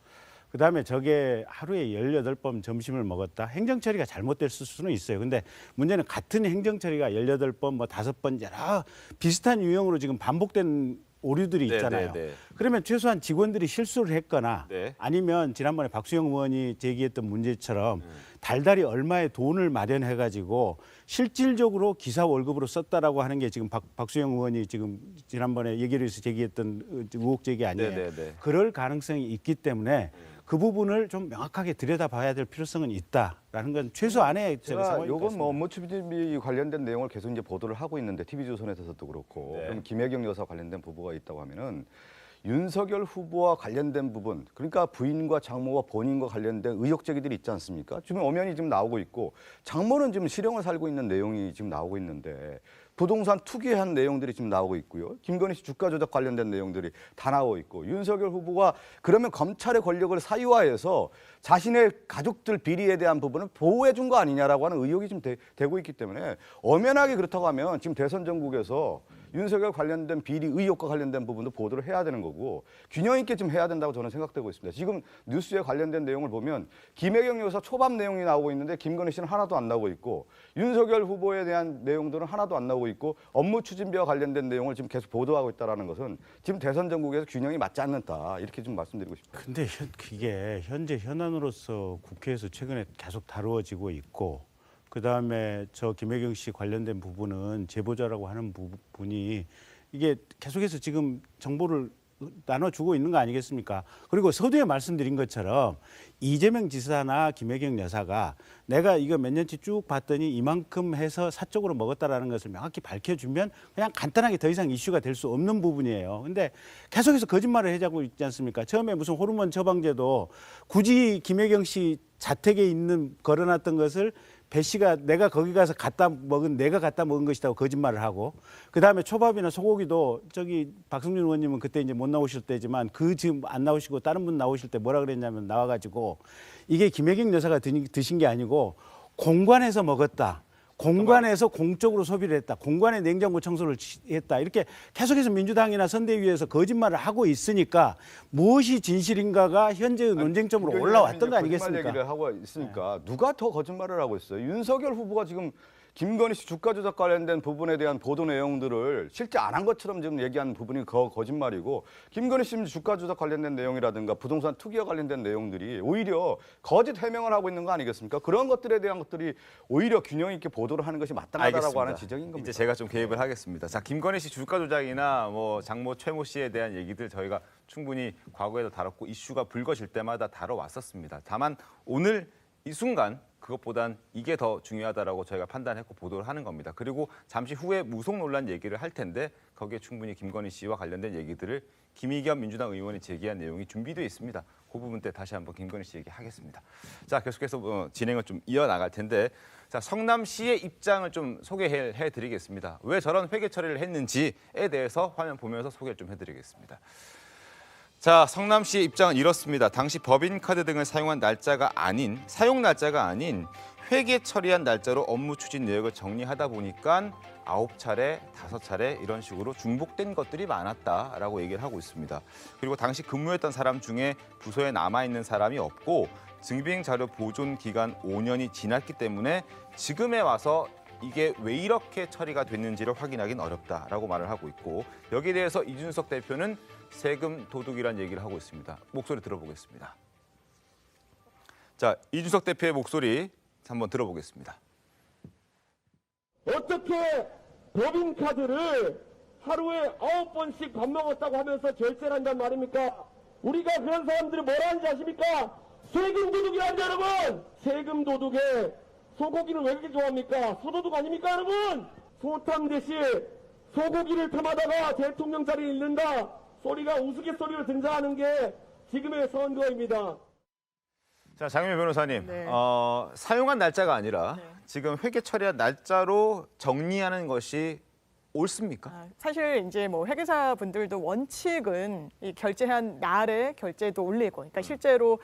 그다음에 저게 하루에 18번 점심을 먹었다. 행정처리가 잘못됐을 수는 있어요. 근데 문제는 같은 행정처리가 18번, 뭐 5번 여러 비슷한 유형으로 지금 반복된 오류들이 있잖아요. 네. 그러면 최소한 직원들이 실수를 했거나 네. 아니면 지난번에 박수영 의원이 제기했던 문제처럼 달달이 얼마의 돈을 마련해가지고 실질적으로 기사 월급으로 썼다라고 하는 게 지금 박수영 의원이 지금 지난번에 얘기를 해서 제기했던 의혹 제기 아니에요. 네. 그럴 가능성이 있기 때문에 그 부분을 좀 명확하게 들여다봐야 될 필요성은 있다라는 건 최소한의 제가 요건 뭐 업무 추진비 관련된 내용을 계속 이제 보도를 하고 있는데 TV조선에서도 그렇고 네. 그럼 김혜경 여사 관련된 부부가 있다고 하면은 윤석열 후보와 관련된 부분, 그러니까 부인과 장모와 본인과 관련된 의혹 제기들이 있지 않습니까? 지금 엄연히 지금 나오고 있고, 장모는 지금 실형을 살고 있는 내용이 지금 나오고 있는데 부동산 투기한 내용들이 지금 나오고 있고요. 김건희 씨 주가 조작 관련된 내용들이 다 나오고 있고, 윤석열 후보가 그러면 검찰의 권력을 사유화해서 자신의 가족들 비리에 대한 부분을 보호해 준 거 아니냐라고 하는 의혹이 지금 되고 있기 때문에 엄연하게 그렇다고 하면 지금 대선 전국에서 윤석열 관련된 비리 의혹과 관련된 부분도 보도를 해야 되는 거고 균형 있게 좀 해야 된다고 저는 생각되고 있습니다. 지금 뉴스에 관련된 내용을 보면 김혜경 여사 초밥 내용이 나오고 있는데 김건희 씨는 하나도 안 나오고 있고, 윤석열 후보에 대한 내용들은 하나도 안 나오고 있고, 업무 추진비와 관련된 내용을 지금 계속 보도하고 있다는 것은 지금 대선 전국에서 균형이 맞지 않는다, 이렇게 좀 말씀드리고 싶습니다. 근데 이게 현재 현안으로서 국회에서 최근에 계속 다루어지고 있고, 그다음에 저 김혜경 씨 관련된 부분은 제보자라고 하는 부분이 이게 계속해서 지금 정보를 나눠주고 있는 거 아니겠습니까? 그리고 서두에 말씀드린 것처럼 이재명 지사나 김혜경 여사가 내가 이거 몇 년치 쭉 봤더니 이만큼 해서 사적으로 먹었다라는 것을 명확히 밝혀주면 그냥 간단하게 더 이상 이슈가 될 수 없는 부분이에요. 근데 계속해서 거짓말을 해자고 있지 않습니까? 처음에 무슨 호르몬 처방제도 굳이 김혜경 씨 자택에 있는 걸어놨던 것을 배 씨가 내가 거기 가서 내가 갖다 먹은 것이라고 거짓말을 하고, 그 다음에 초밥이나 소고기도 저기 박승준 의원님은 그때 이제 못 나오실 때지만 지금 안 나오시고 다른 분 나오실 때 뭐라 그랬냐면 나와가지고 이게 김혜경 여사가 드신 게 아니고 공관에서 먹었다. 공관에서 공적으로 소비를 했다. 공관에 냉장고 청소를 했다. 이렇게 계속해서 민주당이나 선대위에서 거짓말을 하고 있으니까 무엇이 진실인가가 현재의 논쟁점으로 올라왔던 거 아니겠습니까? 거짓말 얘기를 하고 있으니까 누가 더 거짓말을 하고 있어요? 윤석열 후보가 지금 김건희 씨 주가 조작 관련된 부분에 대한 보도 내용들을 실제 안 한 것처럼 지금 얘기하는 부분이 거짓말이고, 김건희 씨 주가 조작 관련된 내용이라든가 부동산 투기와 관련된 내용들이 오히려 거짓 해명을 하고 있는 거 아니겠습니까? 그런 것들에 대한 것들이 오히려 균형 있게 보도를 하는 것이 마땅하다라고 알겠습니다. 하는 지적인 겁니다. 이제 제가 좀 개입을 하겠습니다. 자, 김건희 씨 주가 조작이나 뭐 장모 최모 씨에 대한 얘기들 저희가 충분히 과거에도 다뤘고 이슈가 불거질 때마다 다뤄왔었습니다. 다만 오늘 이 순간 그것보단 이게 더 중요하다라고 저희가 판단했고 보도를 하는 겁니다. 그리고 잠시 후에 무속 논란 얘기를 할 텐데 거기에 충분히 김건희 씨와 관련된 얘기들을 김의겸 민주당 의원이 제기한 내용이 준비되어 있습니다. 그 부분 때 다시 한번 김건희 씨 얘기하겠습니다. 자, 계속해서 진행을 좀 이어나갈 텐데, 자, 성남시의 입장을 좀 소개해드리겠습니다. 왜 저런 회계 처리를 했는지에 대해서 화면 보면서 소개를 좀 해드리겠습니다. 자, 성남시의 입장은 이렇습니다. 당시 법인카드 등을 사용한 날짜가 아닌, 사용 날짜가 아닌 회계 처리한 날짜로 업무 추진 내역을 정리하다 보니까 9차례, 5차례 이런 식으로 중복된 것들이 많았다라고 얘기를 하고 있습니다. 그리고 당시 근무했던 사람 중에 부서에 남아있는 사람이 없고 증빙 자료 보존 기간 5년이 지났기 때문에 지금에 와서 이게 왜 이렇게 처리가 됐는지를 확인하기는 어렵다라고 말을 하고 있고, 여기에 대해서 이준석 대표는 세금 도둑이라는 얘기를 하고 있습니다. 목소리 들어보겠습니다. 자, 이준석 대표의 목소리 한번 들어보겠습니다. 어떻게 법인카드를 하루에 9번씩 밥 먹었다고 하면서 결제를 한단 말입니까? 우리가 그런 사람들이 뭐라 하는지 아십니까? 세금 도둑이라는 여러분! 세금 도둑에 소고기를 왜 그렇게 좋아합니까? 소도둑 아닙니까 여러분? 소탕 대신 소고기를 탐하다가 대통령 자리에 잃는다 소리가 우스갯소리로 등장하는 게 지금의 선거입니다. 자, 장윤 변호사님, 사용한 날짜가 아니라 지금 회계 처리한 날짜로 정리하는 것이 옳습니까? 사실 이제 뭐 회계사 분들도 원칙은 이 결제한 날에 결제도 올리고, 그러니까 실제로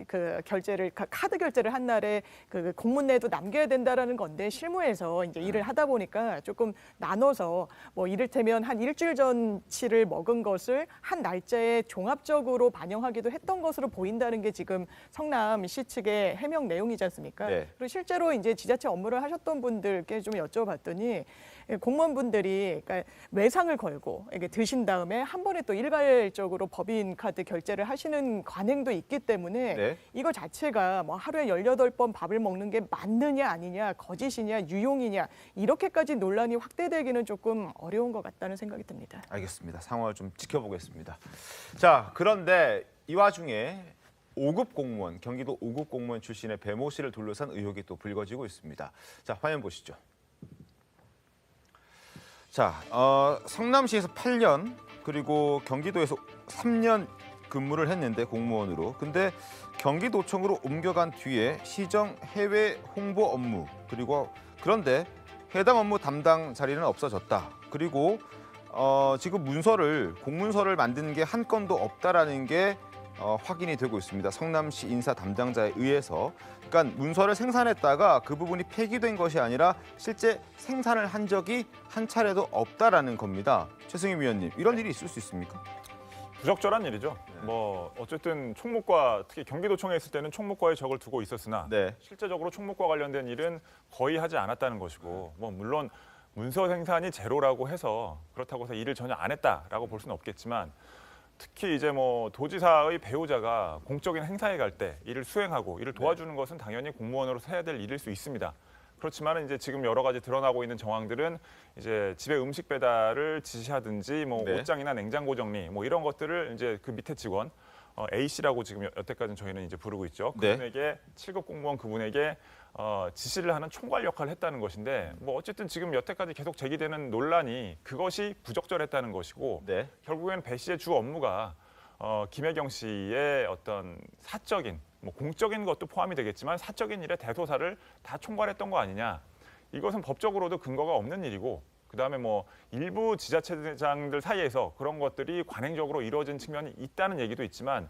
그 결제를 카드 결제를 한 날에 그 공문내도 남겨야 된다라는 건데, 실무에서 이제 일을 하다 보니까 조금 나눠서 뭐 이를테면 한 일주일 전치를 먹은 것을 한 날짜에 종합적으로 반영하기도 했던 것으로 보인다는 게 지금 성남시 측의 해명 내용이지 않습니까? 네. 그리고 실제로 이제 지자체 업무를 하셨던 분들께 좀 여쭤봤더니 공무원분들이 그러니까 외상을 걸고 이게 드신 다음에 한 번에 또 일괄적으로 법인카드 결제를 하시는 관행도 있기 때문에 이거 자체가 뭐 하루에 18번 밥을 먹는 게 맞느냐 아니냐, 거짓이냐 유용이냐, 이렇게까지 논란이 확대되기는 조금 어려운 것 같다는 생각이 듭니다. 알겠습니다. 상황을 좀 지켜보겠습니다. 자, 그런데 이 와중에 5급 공무원, 경기도 5급 공무원 출신의 배모 씨를 둘러싼 의혹이 또 불거지고 있습니다. 자, 화면 보시죠. 자, 성남시에서 8년 그리고 경기도에서 3년 근무를 했는데 공무원으로, 근데 경기도청으로 옮겨간 뒤에 시정 해외 홍보 업무, 그리고 그런데 해당 업무 담당 자리는 없어졌다. 그리고 지금 공문서를 만드는 게 한 건도 없다라는 게 확인이 되고 있습니다. 성남시 인사 담당자에 의해서. 그러니까 문서를 생산했다가 그 부분이 폐기된 것이 아니라 실제 생산을 한 적이 한 차례도 없다라는 겁니다. 최승희 위원님, 이런 일이 있을 수 있습니까? 부적절한 일이죠. 뭐 어쨌든 총무과, 특히 경기도청에 있을 때는 총무과에 적을 두고 있었으나 실제적으로 총무과 관련된 일은 거의 하지 않았다는 것이고, 뭐 물론 문서 생산이 제로라고 해서 그렇다고 해서 일을 전혀 안 했다라고 볼 수는 없겠지만, 특히 이제 뭐 도지사의 배우자가 공적인 행사에 갈 때 일을 수행하고 일을 도와주는 것은 당연히 공무원으로서 해야 될 일일 수 있습니다. 그렇지만 이제 지금 여러 가지 드러나고 있는 정황들은 이제 집에 음식 배달을 지시하든지 뭐 네. 옷장이나 냉장고 정리 뭐 이런 것들을 이제 그 밑에 직원 A 씨라고 지금 여태까지는 저희는 이제 부르고 있죠. 그분에게 7급 공무원 그분에게 지시를 하는 총괄 역할을 했다는 것인데 뭐 어쨌든 지금 여태까지 계속 제기되는 논란이 그것이 부적절했다는 것이고 결국에는 배 씨의 주 업무가 김혜경 씨의 어떤 사적인 뭐 공적인 것도 포함이 되겠지만 사적인 일에 대소사를 다 총괄했던 거 아니냐. 이것은 법적으로도 근거가 없는 일이고 그다음에 뭐 일부 지자체장들 사이에서 그런 것들이 관행적으로 이루어진 측면이 있다는 얘기도 있지만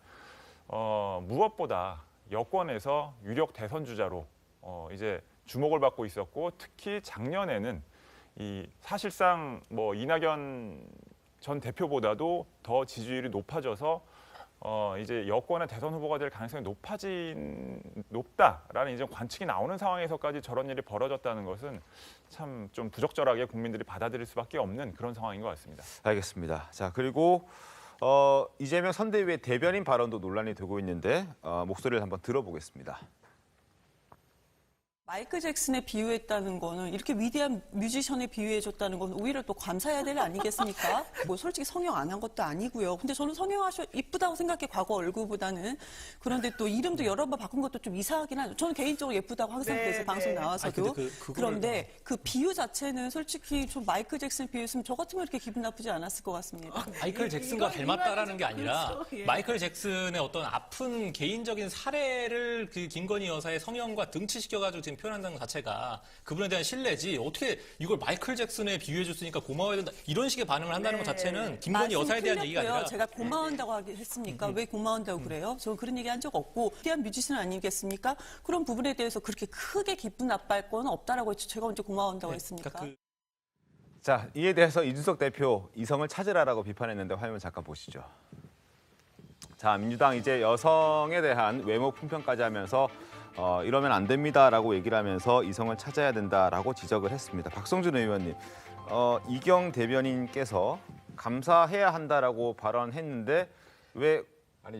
무엇보다 여권에서 유력 대선 주자로 이제 주목을 받고 있었고 특히 작년에는 이 사실상 뭐 이낙연 전 대표보다도 더 지지율이 높아져서 이제 여권의 대선 후보가 될 가능성이 높다라는 이제 관측이 나오는 상황에서까지 저런 일이 벌어졌다는 것은 참 좀 부적절하게 국민들이 받아들일 수밖에 없는 그런 상황인 것 같습니다. 알겠습니다. 자, 그리고 이재명 선대위의 대변인 발언도 논란이 되고 있는데 목소리를 한번 들어보겠습니다. 마이클 잭슨에 비유했다는 거는 이렇게 위대한 뮤지션에 비유해줬다는 건 오히려 또 감사해야 될 일 아니겠습니까? 뭐 솔직히 성형 안 한 것도 아니고요. 근데 저는 성형하셔 이쁘다고 생각해 과거 얼굴보다는. 그런데 또 이름도 여러 번 바꾼 것도 좀 이상하긴 하죠. 저는 개인적으로 예쁘다고 항상 그래서 방송 나와서도. 그런데 그 비유 자체는 솔직히 좀 마이클 잭슨 비유했으면 저 같으면 이렇게 기분 나쁘지 않았을 것 같습니다. 마이클 잭슨과 닮았다라는 게 아니라 그렇죠. 예. 마이클 잭슨의 어떤 아픈 개인적인 사례를 그 김건희 여사의 성형과 등치시켜가지고 지금 표현한다는 것 자체가 그분에 대한 신뢰지 어떻게 이걸 마이클 잭슨에 비유해줬으니까 고마워야 된다 이런 식의 반응을 한다는 것 자체는 김건희 여사에 대한 얘기가 아니라 제가 고마워한다고 했습니까? 왜 고마워한다고 그래요? 저 그런 얘기 한 적 없고 위대한 뮤지션 아니겠습니까? 그런 부분에 대해서 그렇게 크게 기분 나빠할 건 없다라고 했죠. 제가 언제 고마워한다고 했습니까? 자, 이에 대해서 이준석 대표 이성을 찾으라라고 비판했는데 화면 잠깐 보시죠. 자, 민주당 이제 여성에 대한 외모 품평까지 하면서 이러면 안 됩니다라고 얘기를 하면서 이성을 찾아야 된다라고 지적을 했습니다. 박성준 의원님, 이경 대변인께서 감사해야 한다라고 발언했는데 왜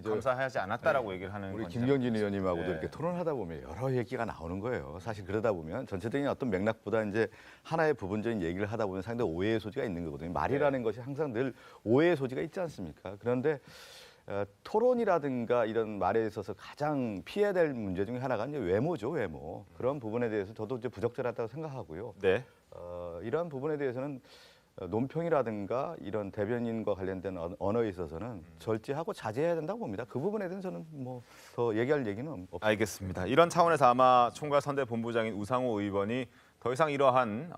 감사하지 않았다라고 얘기를 하는 우리 건지 김경진 의원님하고도 네. 이렇게 토론하다 보면 여러 얘기가 나오는 거예요. 사실 그러다 보면 전체적인 어떤 맥락보다 이제 하나의 부분적인 얘기를 하다 보면 상당히 오해의 소지가 있는 거거든요. 말이라는 것이 항상 늘 오해의 소지가 있지 않습니까? 그런데 토론이라든가 이런 말에 있어서 가장 피해야 될 문제 중에 하나가 이제 외모죠, 외모. 그런 부분에 대해서 저도 이제 부적절하다고 생각하고요. 네. 이러한 부분에 대해서는 논평이라든가 이런 대변인과 관련된 언어에 있어서는 절제하고 자제해야 된다고 봅니다. 그 부분에 대해서는 저는 뭐 더 얘기할 얘기는 없습니다. 알겠습니다. 이런 차원에서 아마 총괄선대본부장인 우상호 의원이 더 이상 이러한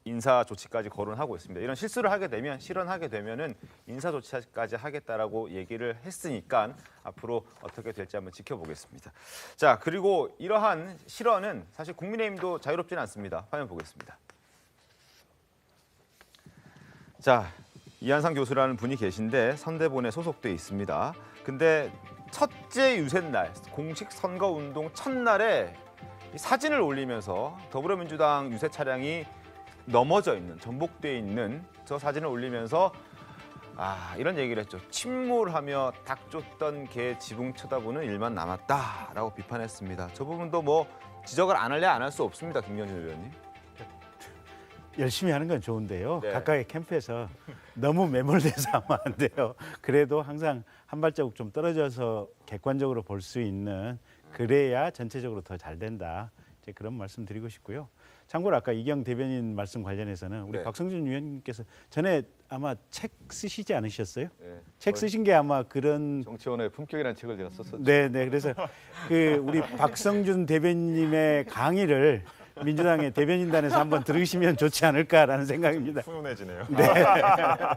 인사 조치까지 거론하고 있습니다. 이런 실수를 하게 되면 실언하게 되면은 인사 조치까지 하겠다라고 얘기를 했으니까 앞으로 어떻게 될지 한번 지켜보겠습니다. 자, 그리고 이러한 실언은 사실 국민의힘도 자유롭지는 않습니다. 화면 보겠습니다. 자, 이한상 교수라는 분이 계신데 선대본에 소속돼 있습니다. 근데 첫째 유셋날 공식 선거운동 첫날에 이 사진을 올리면서 더불어민주당 유세 차량이 넘어져 있는, 전복돼 있는 저 사진을 올리면서 이런 얘기를 했죠. 침몰하며 닭 쫓던 개 지붕 쳐다보는 일만 남았다라고 비판했습니다. 저 부분도 뭐 지적을 안 할래 안 할 수 없습니다. 김경진 의원님. 열심히 하는 건 좋은데요. 네. 각각의 캠프에서 너무 매몰돼서 하면 안 돼요. 그래도 항상 한 발자국 좀 떨어져서 객관적으로 볼 수 있는 그래야 전체적으로 더 잘 된다. 이제 그런 말씀 드리고 싶고요. 참고로 아까 이경 대변인 말씀 관련해서는 우리 네. 박성준 위원님께서 전에 아마 책 쓰시지 않으셨어요? 네. 책 쓰신 게 아마 그런 정치원의 품격이라는 책을 제가 썼었죠. 네. 그래서 그 우리 박성준 대변인님의 강의를 민주당의 대변인단에서 한번 들으시면 좋지 않을까라는 생각입니다. 훈훈해지네요. 네.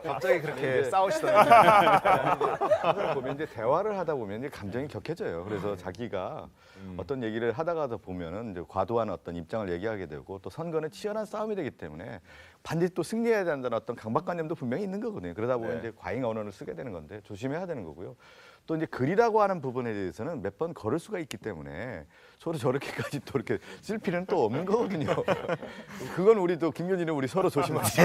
갑자기 그렇게 싸우시더라고요. 보면 이제 대화를 하다 보면 이제 감정이 격해져요. 그래서 자기가 어떤 얘기를 하다가도 보면은 이제 과도한 어떤 입장을 얘기하게 되고 또 선거는 치열한 싸움이 되기 때문에 반드시 또 승리해야 된다는 어떤 강박관념도 분명히 있는 거거든요. 그러다 보면 네. 이제 과잉 언어를 쓰게 되는 건데 조심해야 되는 거고요. 또 이제 글이라고 하는 부분에 대해서는 몇 번 걸을 수가 있기 때문에 서로 저렇게까지 또 이렇게 쓸 필요는 또 없는 거거든요. 그건 우리도 김건희는 우리 서로 조심하시죠.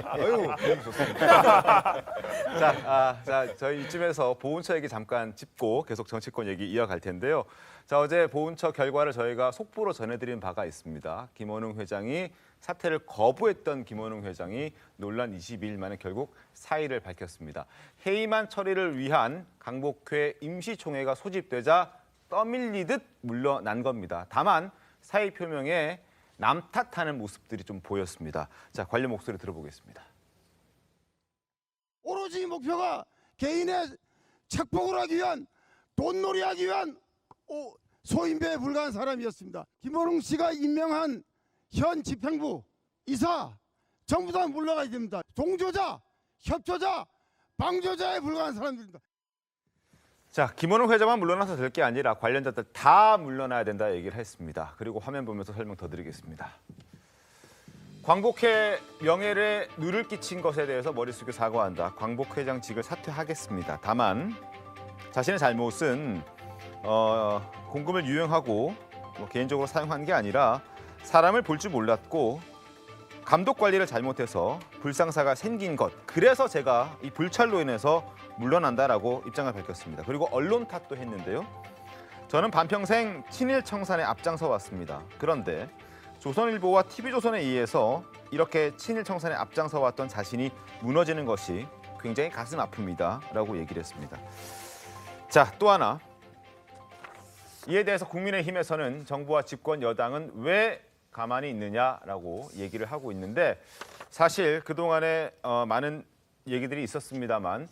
아유, 좋습니다. 자, 저희 이쯤에서 보훈처 얘기 잠깐 짚고 계속 정치권 얘기 이어갈 텐데요. 자, 어제 보훈처 결과를 저희가 속보로 전해드린 바가 있습니다. 김원웅 회장이 사퇴를 거부했던 김원웅 회장이 논란 22일 만에 결국 사의를 밝혔습니다. 해임안 처리를 위한 강복회 임시총회가 소집되자 떠밀리듯 물러난 겁니다. 다만 사의 표명에 남 탓하는 모습들이 좀 보였습니다. 자, 관련 목소리 들어보겠습니다. 오로지 목표가 개인의 착복을 하기 위한 돈놀이 하기 위한 소인배에 불과한 사람이었습니다. 김원웅 씨가 임명한 현 집행부 이사 전부 다 물러가야 됩니다. 동조자, 협조자, 방조자에 불과한 사람들입니다. 자, 김원웅 회장만 물러나서 될 게 아니라 관련자들 다 물러나야 된다 얘기를 했습니다. 그리고 화면 보면서 설명 더 드리겠습니다. 광복회 명예에 누를 끼친 것에 대해서 머리 숙여 사과한다. 광복 회장직을 사퇴하겠습니다. 다만 자신의 잘못은 공금을 유용하고 개인적으로 사용한 게 아니라 사람을 볼 줄 몰랐고 감독 관리를 잘못해서 불상사가 생긴 것. 그래서 제가 이 불찰로 인해서 물러난다라고 입장을 밝혔습니다. 그리고 언론 탓도 했는데요. 저는 반평생 친일 청산에 앞장서 왔습니다. 그런데 조선일보와 TV조선에 의해서 이렇게 친일 청산에 앞장서 왔던 자신이 무너지는 것이 굉장히 가슴 아픕니다. 라고 얘기를 했습니다. 자, 또 하나. 이에 대해서 국민의힘에서는 정부와 집권 여당은 왜 가만히 있느냐라고 얘기를 하고 있는데 사실 그동안에 많은 얘기들이 있었습니다만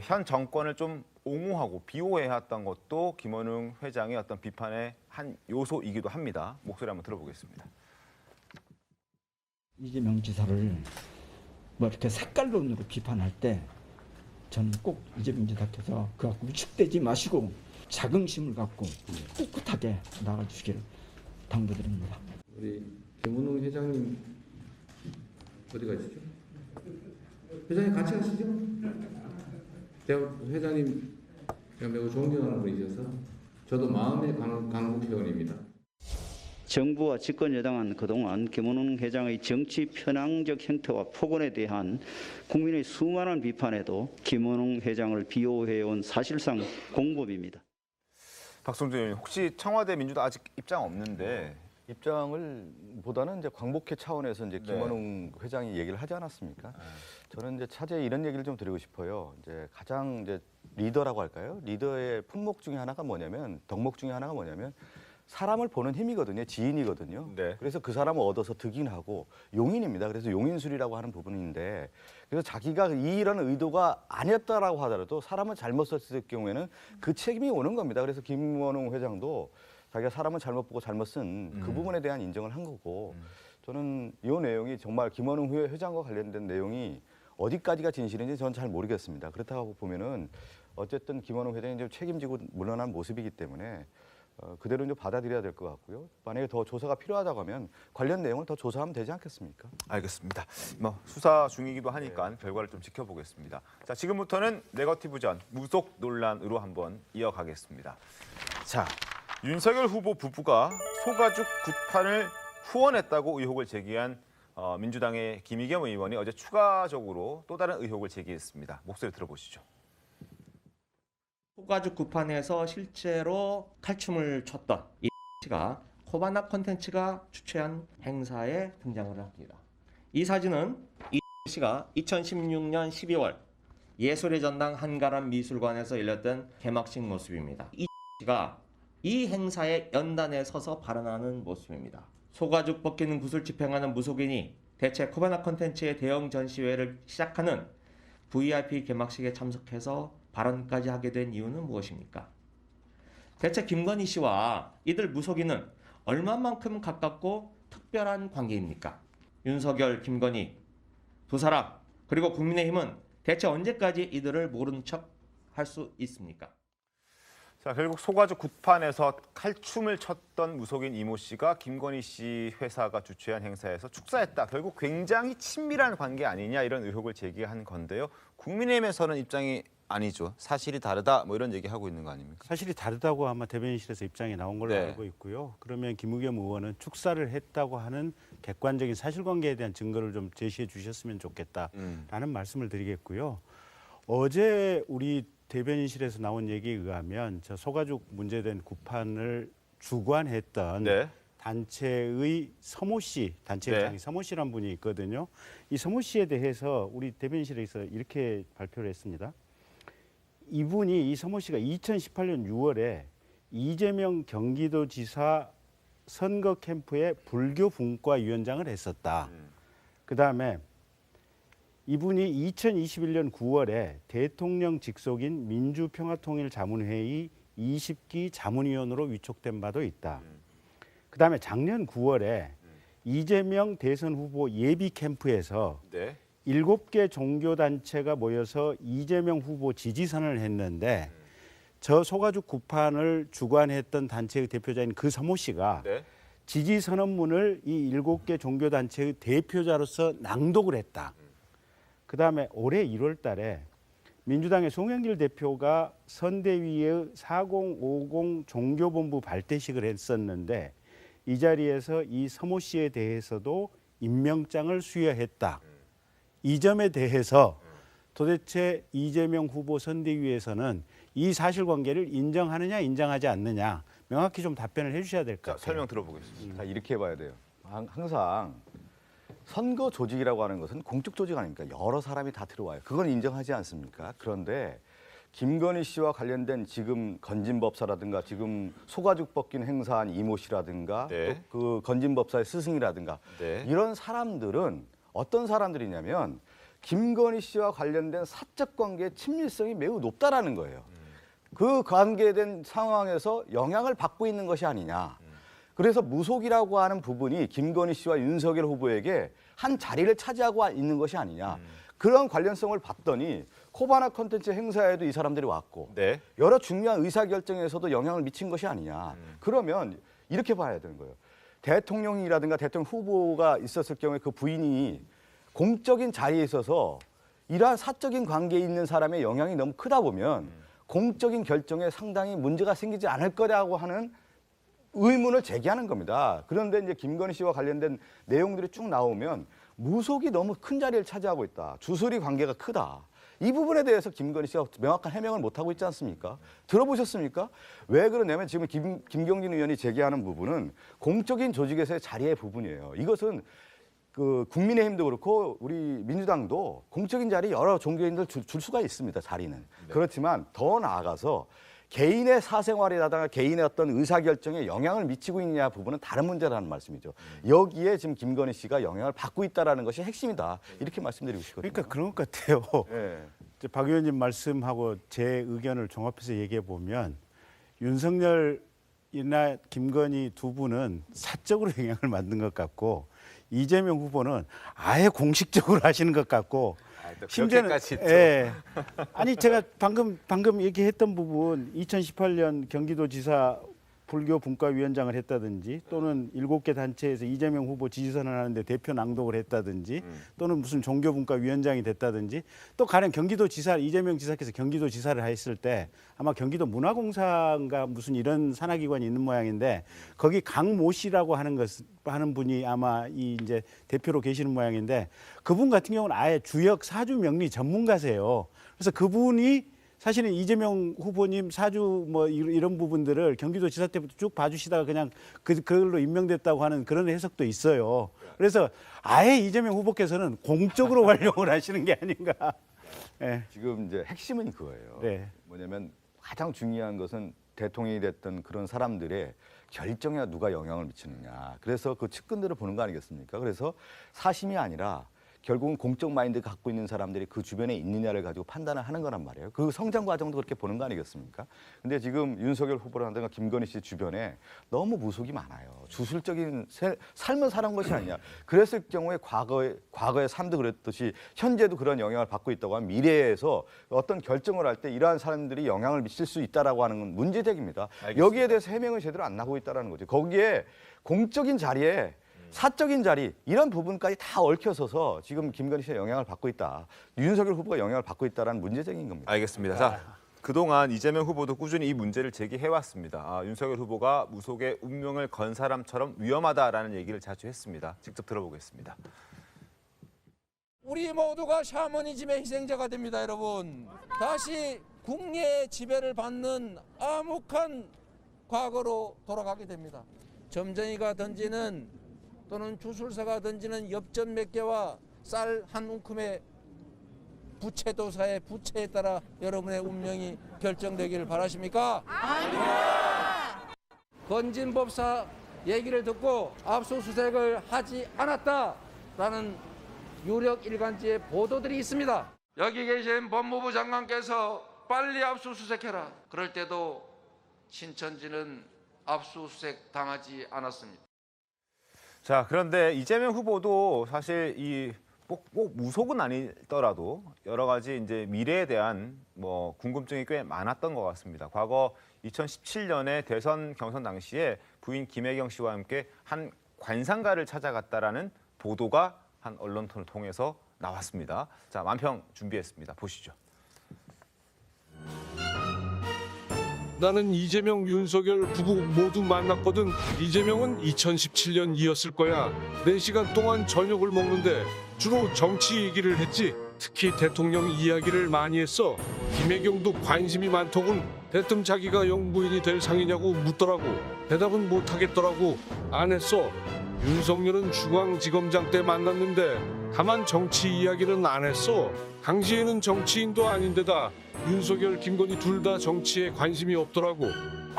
현 정권을 좀 옹호하고 비호해왔던 것도 김원웅 회장의 어떤 비판의 한 요소이기도 합니다. 목소리 한번 들어보겠습니다. 이재명 지사를 뭐 이렇게 색깔론으로 비판할 때 저는 꼭 이재명 지사께서 그 갖고 위축되지 마시고 자긍심을 갖고 꿋꿋하게 나가주시기를 당부드립니다. 우리 김원웅 회장님 어디 가시죠? 회장님 같이 가시죠? 제가 회장님 제가 매우 존경하는 분이셔서 저도 마음의 강국 회원입니다. 정부와 집권 여당은 그동안 김원웅 회장의 정치 편향적 행태와 폭언에 대한 국민의 수많은 비판에도 김원웅 회장을 비호해온 사실상 공범입니다. 박성준 의원님, 혹시 청와대 민주당 아직 입장 없는데 입장을 보다는 이제 광복회 차원에서 이제 김원웅 회장이 얘기를 하지 않았습니까? 저는 이제 차제에 이런 얘기를 좀 드리고 싶어요. 이제 가장 이제 리더라고 할까요? 리더의 품목 중에 하나가 뭐냐면 덕목 중에 하나가 뭐냐면 사람을 보는 힘이거든요. 지인이거든요. 그래서 그 사람을 얻어서 득인하고 용인입니다. 그래서 용인술이라고 하는 부분인데 그래서 자기가 이런 의도가 아니었다라고 하더라도 사람을 잘못 썼을 경우에는 그 책임이 오는 겁니다. 그래서 김원웅 회장도 자기가 사람을 잘못 보고 잘못 쓴 그 부분에 대한 인정을 한 거고 저는 이 내용이 정말 김원웅 회장과 관련된 내용이 어디까지가 진실인지 저는 잘 모르겠습니다. 그렇다고 보면은 어쨌든 김원웅 회장이 좀 책임지고 물러난 모습이기 때문에 그대로 좀 받아들여야 될 것 같고요. 만약에 더 조사가 필요하다고 하면 관련 내용을 더 조사하면 되지 않겠습니까? 알겠습니다. 뭐 수사 중이기도 하니까 결과를 좀 지켜보겠습니다. 자, 지금부터는 네거티브전 무속 논란으로 한번 이어가겠습니다. 자, 윤석열 후보 부부가 소가죽 굿판을 후원했다고 의혹을 제기한 민주당의 김의겸 의원이 어제 추가적으로 또 다른 의혹을 제기했습니다. 목소리 들어보시죠. 소가죽 굿판에서 실제로 칼춤을 췄던 이 씨가 코바나 콘텐츠가 주최한 행사에 등장을 합니다. 이 사진은 이 씨가 2016년 12월 예술의 전당 한가람 미술관에서 열렸던 개막식 모습입니다. 이 씨가 이 행사의 연단에 서서 발언하는 모습입니다. 소가죽 벗기는 굿을 집행하는 무속인이 대체 코바나 콘텐츠의 대형 전시회를 시작하는 VIP 개막식에 참석해서 발언까지 하게 된 이유는 무엇입니까? 대체 김건희 씨와 이들 무속인은 얼마만큼 가깝고 특별한 관계입니까? 윤석열, 김건희 두 사람 그리고 국민의힘은 대체 언제까지 이들을 모른 척 할 수 있습니까? 자, 결국 소가죽 굿판에서 칼춤을 췄던 무속인 이모 씨가 김건희 씨 회사가 주최한 행사에서 축사했다. 결국 굉장히 친밀한 관계 아니냐 이런 의혹을 제기한 건데요. 국민의힘에서는 입장이 아니죠. 사실이 다르다 뭐 이런 얘기하고 있는 거 아닙니까? 사실이 다르다고 아마 대변인실에서 입장이 나온 걸로 네. 알고 있고요. 그러면 김의겸 의원은 축사를 했다고 하는 객관적인 사실관계에 대한 증거를 좀 제시해 주셨으면 좋겠다라는 말씀을 드리겠고요. 어제 우리 대변인실에서 나온 얘기에 의하면 저 소가죽 문제된 구판을 주관했던 네. 단체의 서모 씨, 단체 회장이 네. 서모 씨란 분이 있거든요. 이 서모 씨에 대해서 우리 대변인실에서 이렇게 발표를 했습니다. 이분이 이 서모 씨가 2018년 6월에 이재명 경기도지사 선거 캠프의 불교 분과 위원장을 했었다. 그다음에 이분이 2021년 9월에 대통령 직속인 민주평화통일자문회의 20기 자문위원으로 위촉된 바도 있다. 그다음에 작년 9월에 이재명 대선 후보 예비 캠프에서 네. 7개 종교단체가 모여서 이재명 후보 지지선을 했는데 저 소가죽 구판을 주관했던 단체의 대표자인 그 서모 씨가 네. 지지 선언문을 이 7개 종교단체의 대표자로서 낭독을 했다. 그다음에 올해 1월 달에 민주당의 송영길 대표가 선대위의 4050 종교본부 발대식을 했었는데 이 자리에서 이 서모 씨에 대해서도 임명장을 수여했다. 이 점에 대해서 도대체 이재명 후보 선대위에서는 이 사실관계를 인정하느냐 인정하지 않느냐 명확히 좀 답변을 해주셔야 될 것 같아요. 설명 들어보겠습니다. 자, 이렇게 봐야 돼요. 항상 선거 조직이라고 하는 것은 공적 조직 아닙니까? 여러 사람이 다 들어와요. 그건 인정하지 않습니까? 그런데 김건희 씨와 관련된 지금 건진법사라든가 지금 소가죽 벗긴 행사한 이모 씨라든가 네. 또 그 건진법사의 스승이라든가 네. 이런 사람들은 어떤 사람들이냐면 김건희 씨와 관련된 사적 관계의 친밀성이 매우 높다라는 거예요. 그 관계된 상황에서 영향을 받고 있는 것이 아니냐. 그래서 무속이라고 하는 부분이 김건희 씨와 윤석열 후보에게 한 자리를 차지하고 있는 것이 아니냐. 그런 관련성을 봤더니 코바나 콘텐츠 행사에도 이 사람들이 왔고 네. 여러 중요한 의사결정에서도 영향을 미친 것이 아니냐. 그러면 이렇게 봐야 되는 거예요. 대통령이라든가 대통령 후보가 있었을 경우에 그 부인이 공적인 자리에 있어서 이러한 사적인 관계에 있는 사람의 영향이 너무 크다 보면 공적인 결정에 상당히 문제가 생기지 않을 거라고 하는 의문을 제기하는 겁니다. 그런데 이제 김건희 씨와 관련된 내용들이 쭉 나오면 무속이 너무 큰 자리를 차지하고 있다. 주술이 관계가 크다. 이 부분에 대해서 김건희 씨가 명확한 해명을 못하고 있지 않습니까? 들어보셨습니까? 왜 그러냐면 지금 김경진 의원이 제기하는 부분은 공적인 조직에서의 자리의 부분이에요. 이것은 그 국민의힘도 그렇고 우리 민주당도 공적인 자리 여러 종교인들 줄 수가 있습니다. 자리는. 네. 그렇지만 더 나아가서 개인의 사생활이라든가 개인의 어떤 의사결정에 영향을 미치고 있냐 부분은 다른 문제라는 말씀이죠. 여기에 지금 김건희 씨가 영향을 받고 있다는 것이 핵심이다. 이렇게 말씀드리고 싶거든요. 그러니까 그런 것 같아요. 네. 박 의원님 말씀하고 제 의견을 종합해서 얘기해 보면 윤석열이나 김건희 두 분은 사적으로 영향을 받는 것 같고 이재명 후보는 아예 공식적으로 하시는 것 같고 심지어는 예. 아니 제가 방금 얘기했던 부분 2018년 경기도지사 불교 분과위원장을 했다든지 또는 7개 단체에서 이재명 후보 지지선을 하는데 대표 낭독을 했다든지 또는 무슨 종교분과위원장이 됐다든지 또 가령 경기도지사 이재명 지사께서 경기도지사를 했을 때 아마 경기도 문화공사인가 무슨 이런 산하기관이 있는 모양인데 거기 강모 씨라고 하는 분이 아마 이 이제 대표로 계시는 모양인데 그분 같은 경우는 아예 주역 사주 명리 전문가세요. 그래서 그분이 사실은 이재명 후보님 사주 뭐 이런 부분들을 경기도지사 때부터 쭉 봐주시다가 그냥 그걸로 임명됐다고 하는 그런 해석도 있어요. 그래서 아예 이재명 후보께서는 공적으로 활용을 하시는 게 아닌가. 네. 지금 이제 핵심은 그거예요. 네. 뭐냐면 가장 중요한 것은 대통령이 됐던 그런 사람들의 결정에 누가 영향을 미치느냐. 그래서 그 측근들을 보는 거 아니겠습니까? 그래서 사심이 아니라 결국은 공적 마인드 갖고 있는 사람들이 그 주변에 있느냐를 가지고 판단을 하는 거란 말이에요. 그 성장 과정도 그렇게 보는 거 아니겠습니까? 근데 지금 윤석열 후보라든가 김건희 씨 주변에 너무 무속이 많아요. 주술적인 삶을 살아온 것이 아니냐. 그랬을 경우에 과거의 삶도 그랬듯이 현재도 그런 영향을 받고 있다고 하면 미래에서 어떤 결정을 할 때 이러한 사람들이 영향을 미칠 수 있다라고 하는 건 문제제기입니다. 여기에 대해서 해명은 제대로 안 나오고 있다는 거죠. 거기에 공적인 자리에 사적인 자리 이런 부분까지 다 얽혀서서 지금 김건희 씨가 영향을 받고 있다. 윤석열 후보가 영향을 받고 있다라는 문제적인 겁니다. 알겠습니다. 자, 그동안 이재명 후보도 꾸준히 이 문제를 제기해왔습니다. 윤석열 후보가 무속의 운명을 건 사람처럼 위험하다라는 얘기를 자주 했습니다. 직접 들어보겠습니다. 우리 모두가 샤머니즘의 희생자가 됩니다, 여러분. 다시 국내의 지배를 받는 암흑한 과거로 돌아가게 됩니다. 점쟁이가 던지는 또는 주술사가 던지는 엽전 몇 개와 쌀 한 움큼의 부채도사의 부채에 따라 여러분의 운명이 결정되기를 바라십니까? 아닙니다. 건진법사 얘기를 듣고 압수수색을 하지 않았다라는 유력 일간지의 보도들이 있습니다. 여기 계신 법무부 장관께서 빨리 압수수색해라. 그럴 때도 신천지는 압수수색 당하지 않았습니다. 자, 그런데 이재명 후보도 사실 이 꼭 무속은 아니더라도 여러 가지 이제 미래에 대한 뭐 궁금증이 꽤 많았던 것 같습니다. 과거 2017년에 대선 경선 당시에 부인 김혜경 씨와 함께 한 관상가를 찾아갔다라는 보도가 한 언론을 통해서 나왔습니다. 자, 만평 준비했습니다. 보시죠. 나는 이재명, 윤석열 부부 모두 만났거든. 이재명은 2017년이었을 거야. 4시간 동안 저녁을 먹는데 주로 정치 얘기를 했지. 특히 대통령 이야기를 많이 했어. 김혜경도 관심이 많더군. 대뜸 자기가 영부인이 될 상이냐고 묻더라고. 대답은 못하겠더라고. 안 했어. 윤석열은 중앙지검장 때 만났는데 다만 정치 이야기는 안 했어. 당시에는 정치인도 아닌데다 윤석열, 김건희 둘 다 정치에 관심이 없더라고.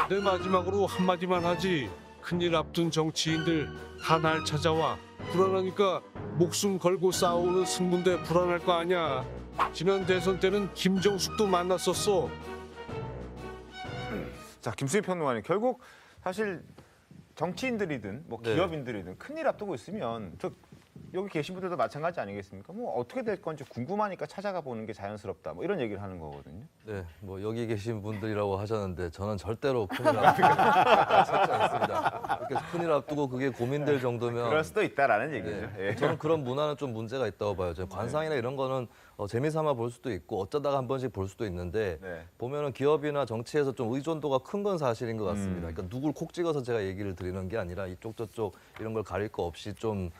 내 마지막으로 한마디만 하지. 큰일 앞둔 정치인들 다 날 찾아와. 불안하니까 목숨 걸고 싸우는 승부인데 불안할 거 아니야. 지난 대선 때는 김정숙도 만났었어. 자, 김수희 평론가님, 결국 사실 정치인들이든 뭐 기업인들이든 큰일 앞두고 있으면 여기 계신 분들도 마찬가지 아니겠습니까? 뭐 어떻게 될 건지 궁금하니까 찾아가 보는 게 자연스럽다. 뭐 이런 얘기를 하는 거거든요. 네, 뭐 여기 계신 분들이라고 하셨는데 저는 절대로 큰일 앞두고 찾지 않습니다. 이렇게 큰일 앞두고 그게 고민될 정도면 그럴 수도 있다라는 얘기죠. 네, 저는 그런 문화는 좀 문제가 있다고 봐요. 관상이나 이런 거는 재미삼아 볼 수도 있고 어쩌다가 한 번씩 볼 수도 있는데 보면은 기업이나 정치에서 좀 의존도가 큰 건 사실인 것 같습니다. 그러니까 누굴 콕 찍어서 제가 얘기를 드리는 게 아니라 이쪽 저쪽 이런 걸 가릴 거 없이 좀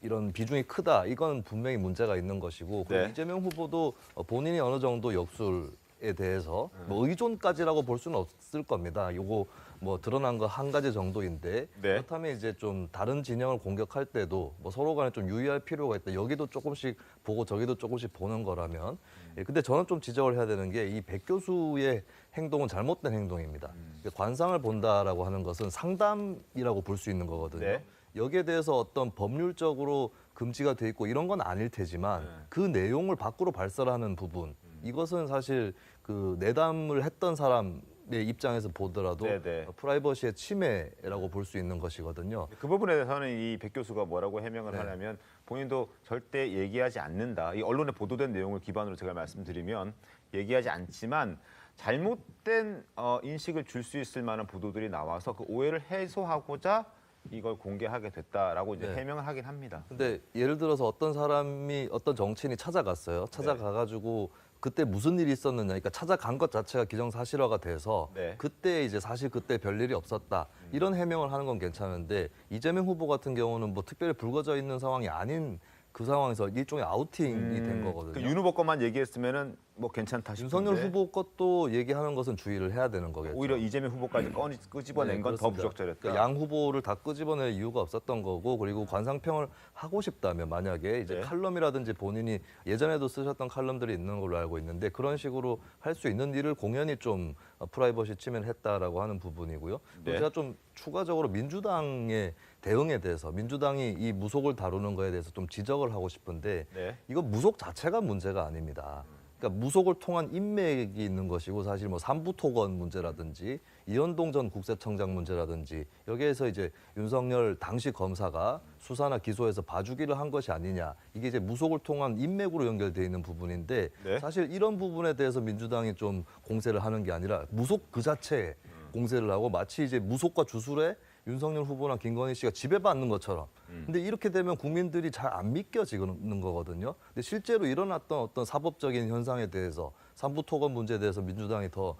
이런 비중이 크다. 이건 분명히 문제가 있는 것이고 그리고 이재명 후보도 본인이 어느 정도 역술에 대해서 뭐 의존까지라고 볼 수는 없을 겁니다. 요거 뭐 드러난 거 한 가지 정도인데 그렇다면 이제 좀 다른 진영을 공격할 때도 뭐 서로 간에 좀 유의할 필요가 있다. 여기도 조금씩 보고 저기도 조금씩 보는 거라면 근데 저는 좀 지적을 해야 되는 게 이 백 교수의 행동은 잘못된 행동입니다. 관상을 본다라고 하는 것은 상담이라고 볼 수 있는 거거든요. 여기에 대해서 어떤 법률적으로 금지가 돼 있고 이런 건 아닐 테지만 그 내용을 밖으로 발설하는 부분 이것은 사실 그 내담을 했던 사람의 입장에서 보더라도 프라이버시의 침해라고 볼 수 있는 것이거든요. 그 부분에 대해서는 이 백 교수가 뭐라고 해명을 하냐면 본인도 절대 얘기하지 않는다. 이 언론에 보도된 내용을 기반으로 제가 말씀드리면 얘기하지 않지만 잘못된 인식을 줄 수 있을 만한 보도들이 나와서 그 오해를 해소하고자 이걸 공개하게 됐다라고 이제 해명을 하긴 합니다. 근데 예를 들어서 어떤 사람이 어떤 정치인이 찾아갔어요. 찾아가가지고 그때 무슨 일이 있었느냐. 그러니까 찾아간 것 자체가 기정사실화가 돼서 그때 이제 사실 그때 별일이 없었다. 이런 해명을 하는 건 괜찮은데 이재명 후보 같은 경우는 뭐 특별히 불거져 있는 상황이 아닌 그 상황에서 일종의 아우팅이 된 거거든요. 그 윤 후보 것만 얘기했으면은 뭐 괜찮다 싶은데 윤석열 후보 것도 얘기하는 것은 주의를 해야 되는 거겠죠. 오히려 이재명 후보까지 끄집어낸 건 더 부적절했다. 그러니까 양 후보를 다 끄집어낼 이유가 없었던 거고 그리고 관상평을 하고 싶다면 만약에 이제 칼럼이라든지 본인이 예전에도 쓰셨던 칼럼들이 있는 걸로 알고 있는데 그런 식으로 할 수 있는 일을 공연히 좀 프라이버시 침해를 했다라고 하는 부분이고요. 또 제가 좀 추가적으로 민주당의 대응에 대해서 민주당이 이 무속을 다루는 거에 대해서 좀 지적을 하고 싶은데 이거 무속 자체가 문제가 아닙니다. 그러니까 무속을 통한 인맥이 있는 것이고 사실 뭐 삼부토건 문제라든지 이현동 전 국세청장 문제라든지 여기에서 이제 윤석열 당시 검사가 수사나 기소해서 봐주기를 한 것이 아니냐 이게 이제 무속을 통한 인맥으로 연결되어 있는 부분인데 사실 이런 부분에 대해서 민주당이 좀 공세를 하는 게 아니라 무속 그 자체에 공세를 하고 마치 이제 무속과 주술에 윤석열 후보나 김건희 씨가 지배받는 것처럼. 근데 이렇게 되면 국민들이 잘 안 믿겨지는 거거든요. 근데 실제로 일어났던 어떤 사법적인 현상에 대해서 삼부토건 문제에 대해서 민주당이 더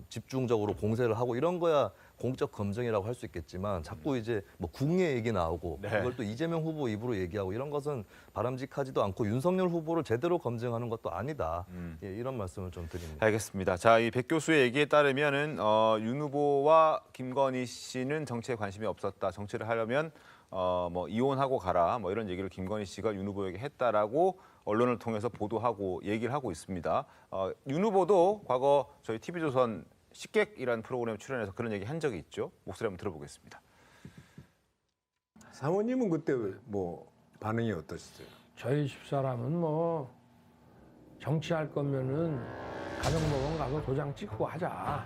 집중적으로 공세를 하고 이런 거야 공적 검증이라고 할 수 있겠지만 자꾸 이제 뭐 국내 얘기 나오고 네. 그걸 또 이재명 후보 입으로 얘기하고 이런 것은 바람직하지도 않고 윤석열 후보를 제대로 검증하는 것도 아니다. 예, 이런 말씀을 좀 드립니다. 알겠습니다. 자, 이 백 교수의 얘기에 따르면은 윤 후보와 김건희 씨는 정치에 관심이 없었다. 정치를 하려면 뭐 이혼하고 가라. 뭐 이런 얘기를 김건희 씨가 윤 후보에게 했다라고 언론을 통해서 보도하고 얘기를 하고 있습니다. 윤 후보도 과거 저희 TV조선 식객이라는 프로그램에 출연해서 그런 얘기 한 적이 있죠. 목소리 한번 들어보겠습니다. 사모님은 그때 뭐 반응이 어떠셨어요? 저희 집사람은 뭐 정치할 거면은 가정법원 가서 도장 찍고 하자.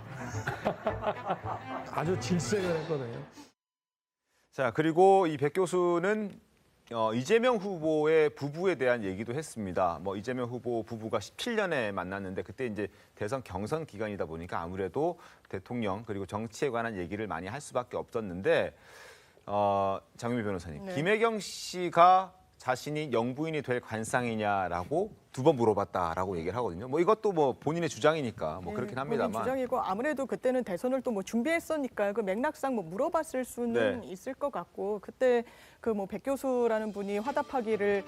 아주 질색을 했거든요. 자, 그리고 이 백 교수는 이재명 후보의 부부에 대한 얘기도 했습니다. 뭐 이재명 후보 부부가 17년에 만났는데 그때 이제 대선 경선 기간이다 보니까 아무래도 대통령 그리고 정치에 관한 얘기를 많이 할 수밖에 없었는데 장유미 변호사님, 네. 김혜경 씨가 자신이 영부인이 될 관상이냐라고 두 번 물어봤다라고 얘기를 하거든요. 뭐 이것도 뭐 본인의 주장이니까 뭐 그렇긴 합니다만. 본인 주장이고 아무래도 그때는 대선을 또 뭐 준비했으니까 그 맥락상 뭐 물어봤을 수는 네. 있을 것 같고 그때 그 뭐 백 교수라는 분이 화답하기를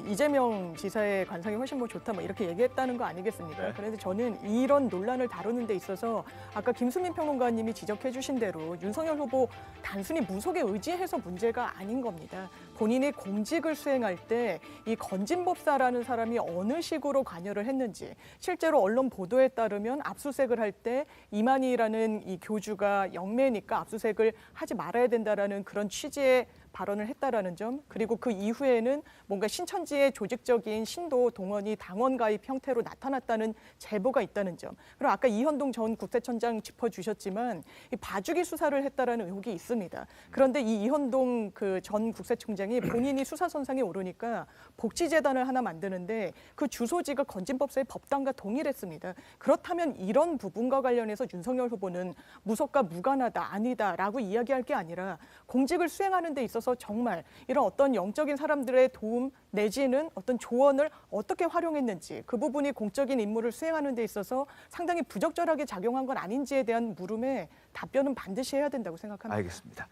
이재명 지사의 관상이 훨씬 뭐 좋다 뭐 이렇게 얘기했다는 거 아니겠습니까? 네. 그런데 저는 이런 논란을 다루는 데 있어서 아까 김수민 평론가님이 지적해 주신 대로 윤석열 후보 단순히 무속에 의지해서 문제가 아닌 겁니다. 본인이 공직을 수행할 때 이 건진법사라는 사람이 어느 식으로 관여를 했는지 실제로 언론 보도에 따르면 압수수색을 할 때 이만희라는 이 교주가 영매니까 압수수색을 하지 말아야 된다라는 그런 취지의 발언을 했다라는 점, 그리고 그 이후에는 뭔가 신천지의 조직적인 신도 동원이 당원 가입 형태로 나타났다는 제보가 있다는 점. 그리고 아까 이현동 전 국세청장 짚어주셨지만 이 봐주기 수사를 했다라는 의혹이 있습니다. 그런데 이 이현동 그 전 국세청장이 본인이 수사선상에 오르니까 복지재단을 하나 만드는데 그 주소지가 건진법사의 법당과 동일했습니다. 그렇다면 이런 부분과 관련해서 윤석열 후보는 무속과 무관하다, 아니다라고 이야기할 게 아니라 공직을 수행하는 데 있어서 정말 이런 어떤 영적인 사람들의 도움 내지는 어떤 조언을 어떻게 활용했는지 그 부분이 공적인 임무를 수행하는 데 있어서 상당히 부적절하게 작용한 건 아닌지에 대한 물음에 답변은 반드시 해야 된다고 생각합니다. 알겠습니다.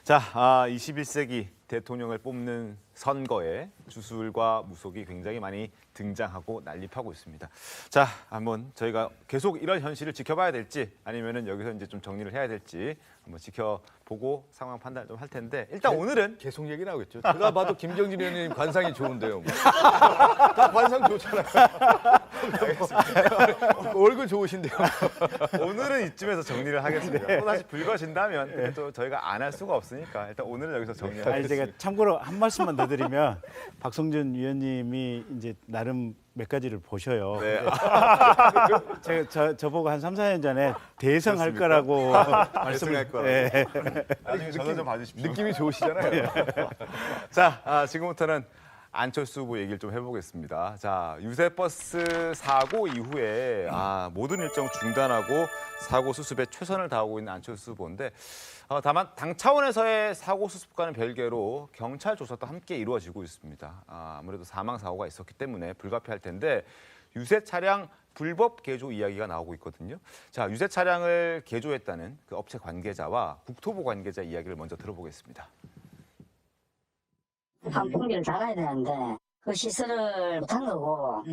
자, 21세기 대통령을 뽑는 선거에 주술과 무속이 굉장히 많이 등장하고 난립하고 있습니다. 자, 한번 저희가 계속 이런 현실을 지켜봐야 될지 아니면은 여기서 이제 좀 정리를 해야 될지 한번 지켜보고 상황 판단 좀 할 텐데 일단 오늘은 계속 얘기 나오겠죠. 제가 봐도 김경진 의원님 관상이 좋은데요. 뭐. 다 관상 좋잖아요. 얼굴 좋으신데요. 오늘은 이쯤에서 정리를 하겠습니다. 네. 또 다시 불거진다면 그게 또 저희가 안 할 수가 없으니까 일단 오늘은 여기서 아니 정리하겠습니다. 제가 참고로 한 말씀만 더 드리면 박성준 위원님이 이제 나름 몇 가지를 보셔요. 네. 제가 저보고 한 3, 4년 전에 대성할 그렇습니까? 거라고 대성할 거라고. 네. 나중에 저도 좀 봐주십시오. 느낌이 좋으시잖아요. 네. 자, 지금부터는 안철수 후보 얘기를 좀 해보겠습니다. 자, 유세버스 사고 이후에 모든 일정 중단하고 사고 수습에 최선을 다하고 있는 안철수 후보인데 다만 당 차원에서의 사고 수습과는 별개로 경찰 조사도 함께 이루어지고 있습니다. 아무래도 사망 사고가 있었기 때문에 불가피할 텐데 유세 차량 불법 개조 이야기가 나오고 있거든요. 자, 유세 차량을 개조했다는 그 업체 관계자와 국토부 관계자 이야기를 먼저 들어보겠습니다. 환풍기를 달아야 되는데 그 시설을 못한 거고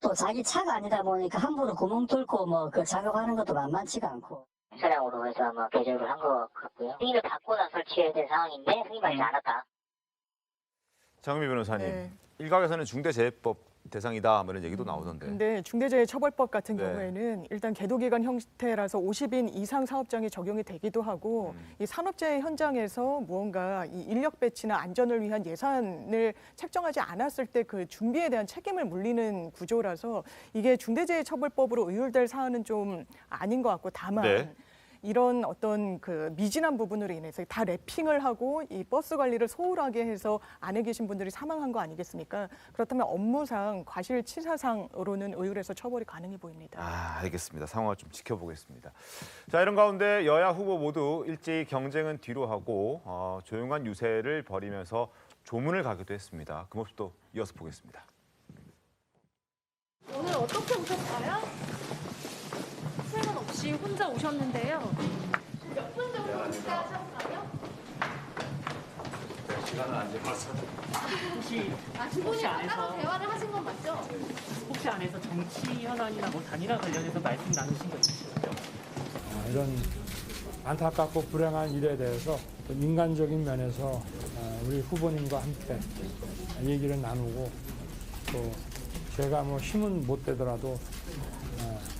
또 자기 차가 아니다 보니까 함부로 구멍 뚫고 뭐 그 작업하는 것도 만만치가 않고 차량으로 해서 아마 개조를 한 것 같고요. 승인을 받고나 설치해야 될 상황인데 승인받지 않았다. 장미 변호사님, 네. 일각에서는 중대재해법 대상이다 이런 얘기도 나오던데. 근데 중대재해처벌법 같은 네. 경우에는 일단 계도기간 형태라서 50인 이상 사업장이 적용이 되기도 하고 이 산업재해 현장에서 무언가 이 인력 배치나 안전을 위한 예산을 책정하지 않았을 때 그 준비에 대한 책임을 물리는 구조라서 이게 중대재해처벌법으로 의율될 사안은 좀 아닌 것 같고 다만 네. 이런 어떤 그 미진한 부분으로 인해서 다 랩핑을 하고 이 버스 관리를 소홀하게 해서 안에 계신 분들이 사망한 거 아니겠습니까? 그렇다면 업무상 과실치사상으로는 의율에서 처벌이 가능해 보입니다. 알겠습니다. 상황을 좀 지켜보겠습니다. 자, 이런 가운데 여야 후보 모두 일제히 경쟁은 뒤로 하고 조용한 유세를 벌이면서 조문을 가기도 했습니다. 그 모습도 이어서 보겠습니다. 오늘 어떻게 오셨어요? 수행은 없이 혼자 오셨는데요. 몇 분 정도 기다하셨어요? 시간은 안 잡았어. 두 분이 따로 대화를 하신 건 맞죠? 혹시 안에서 정치 현안이나 뭐 단일화 관련해서 말씀 나누신 거 있으시죠? 이런 안타깝고 불행한 일에 대해서 인간적인 면에서 우리 후보님과 함께 얘기를 나누고 또 제가 뭐 힘은 못 되더라도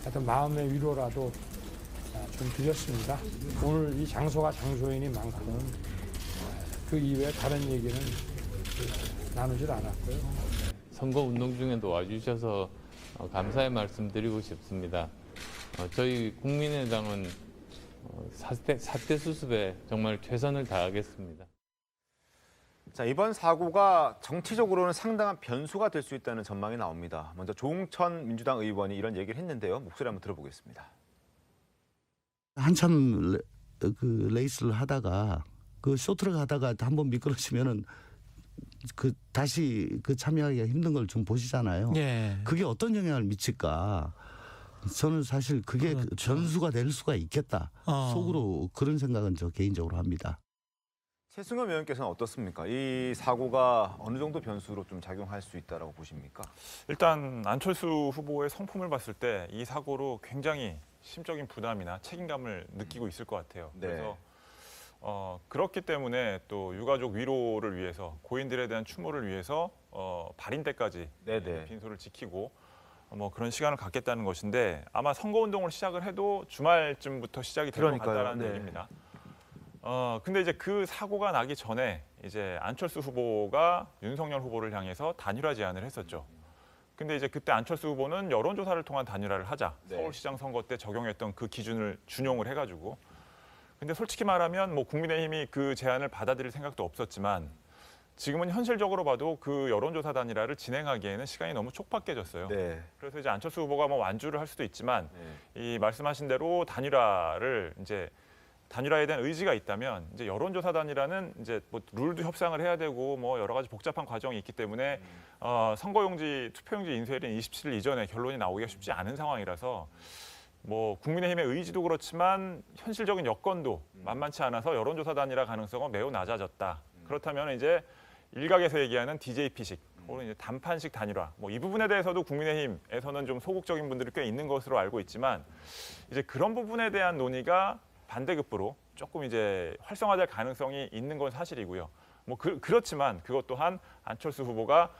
하여튼 마음의 위로라도 좀 드렸습니다. 오늘 이 장소가 장소이니만큼 그 이외에 다른 얘기는 나누질 않았고요. 선거 운동 중에도 와주셔서 감사의 말씀 드리고 싶습니다. 저희 국민의당은 사태 수습에 정말 최선을 다하겠습니다. 자, 이번 사고가 정치적으로는 상당한 변수가 될 수 있다는 전망이 나옵니다. 먼저 조응천 민주당 의원이 이런 얘기를 했는데요. 목소리 한번 들어보겠습니다. 한참 그 레이스를 하다가 그 쇼트를 하다가 한번 미끄러지면은 그 다시 그 참여하기가 힘든 걸 좀 보시잖아요. 예. 그게 어떤 영향을 미칠까? 저는 사실 그게 변수가 될 수가 있겠다. 속으로 그런 생각은 저 개인적으로 합니다. 최승현 의원께서는 어떻습니까? 이 사고가 어느 정도 변수로 좀 작용할 수 있다라고 보십니까? 일단 안철수 후보의 성품을 봤을 때 이 사고로 굉장히 심적인 부담이나 책임감을 느끼고 있을 것 같아요. 네. 그래서 그렇기 때문에 또 유가족 위로를 위해서 고인들에 대한 추모를 위해서 발인 때까지 빈소를 지키고 뭐 그런 시간을 갖겠다는 것인데 아마 선거운동을 시작을 해도 주말쯤부터 시작이 될 것 같다는 얘기입니다. 근데 이제 그 사고가 나기 전에 이제 안철수 후보가 윤석열 후보를 향해서 단일화 제안을 했었죠. 근데 이제 그때 안철수 후보는 여론조사를 통한 단일화를 하자. 서울시장 선거 때 적용했던 그 기준을 준용을 해가지고. 근데 솔직히 말하면 뭐 국민의힘이 그 제안을 받아들일 생각도 없었지만 지금은 현실적으로 봐도 그 여론조사 단일화를 진행하기에는 시간이 너무 촉박해졌어요. 그래서 이제 안철수 후보가 뭐 완주를 할 수도 있지만 이 말씀하신 대로 단일화에 대한 의지가 있다면 이제 여론조사 단일화는 이제 뭐 룰도 협상을 해야 되고 뭐 여러 가지 복잡한 과정이 있기 때문에 선거용지, 투표용지 인쇄일인 27일 이전에 결론이 나오기가 쉽지 않은 상황이라서 뭐 국민의힘의 의지도 그렇지만 현실적인 여건도 만만치 않아서 여론조사 단일화 가능성은 매우 낮아졌다. 그렇다면 이제 일각에서 얘기하는 DJP식 혹은 이제 단판식 단일화 뭐 이 부분에 대해서도 국민의힘에서는 좀 소극적인 분들이 꽤 있는 것으로 알고 있지만 이제 그런 부분에 대한 논의가 반대급부로 조금 이제 활성화될 가능성이 있는 건 사실이고요. 뭐 그렇지만 그것 또한 안철수 후보가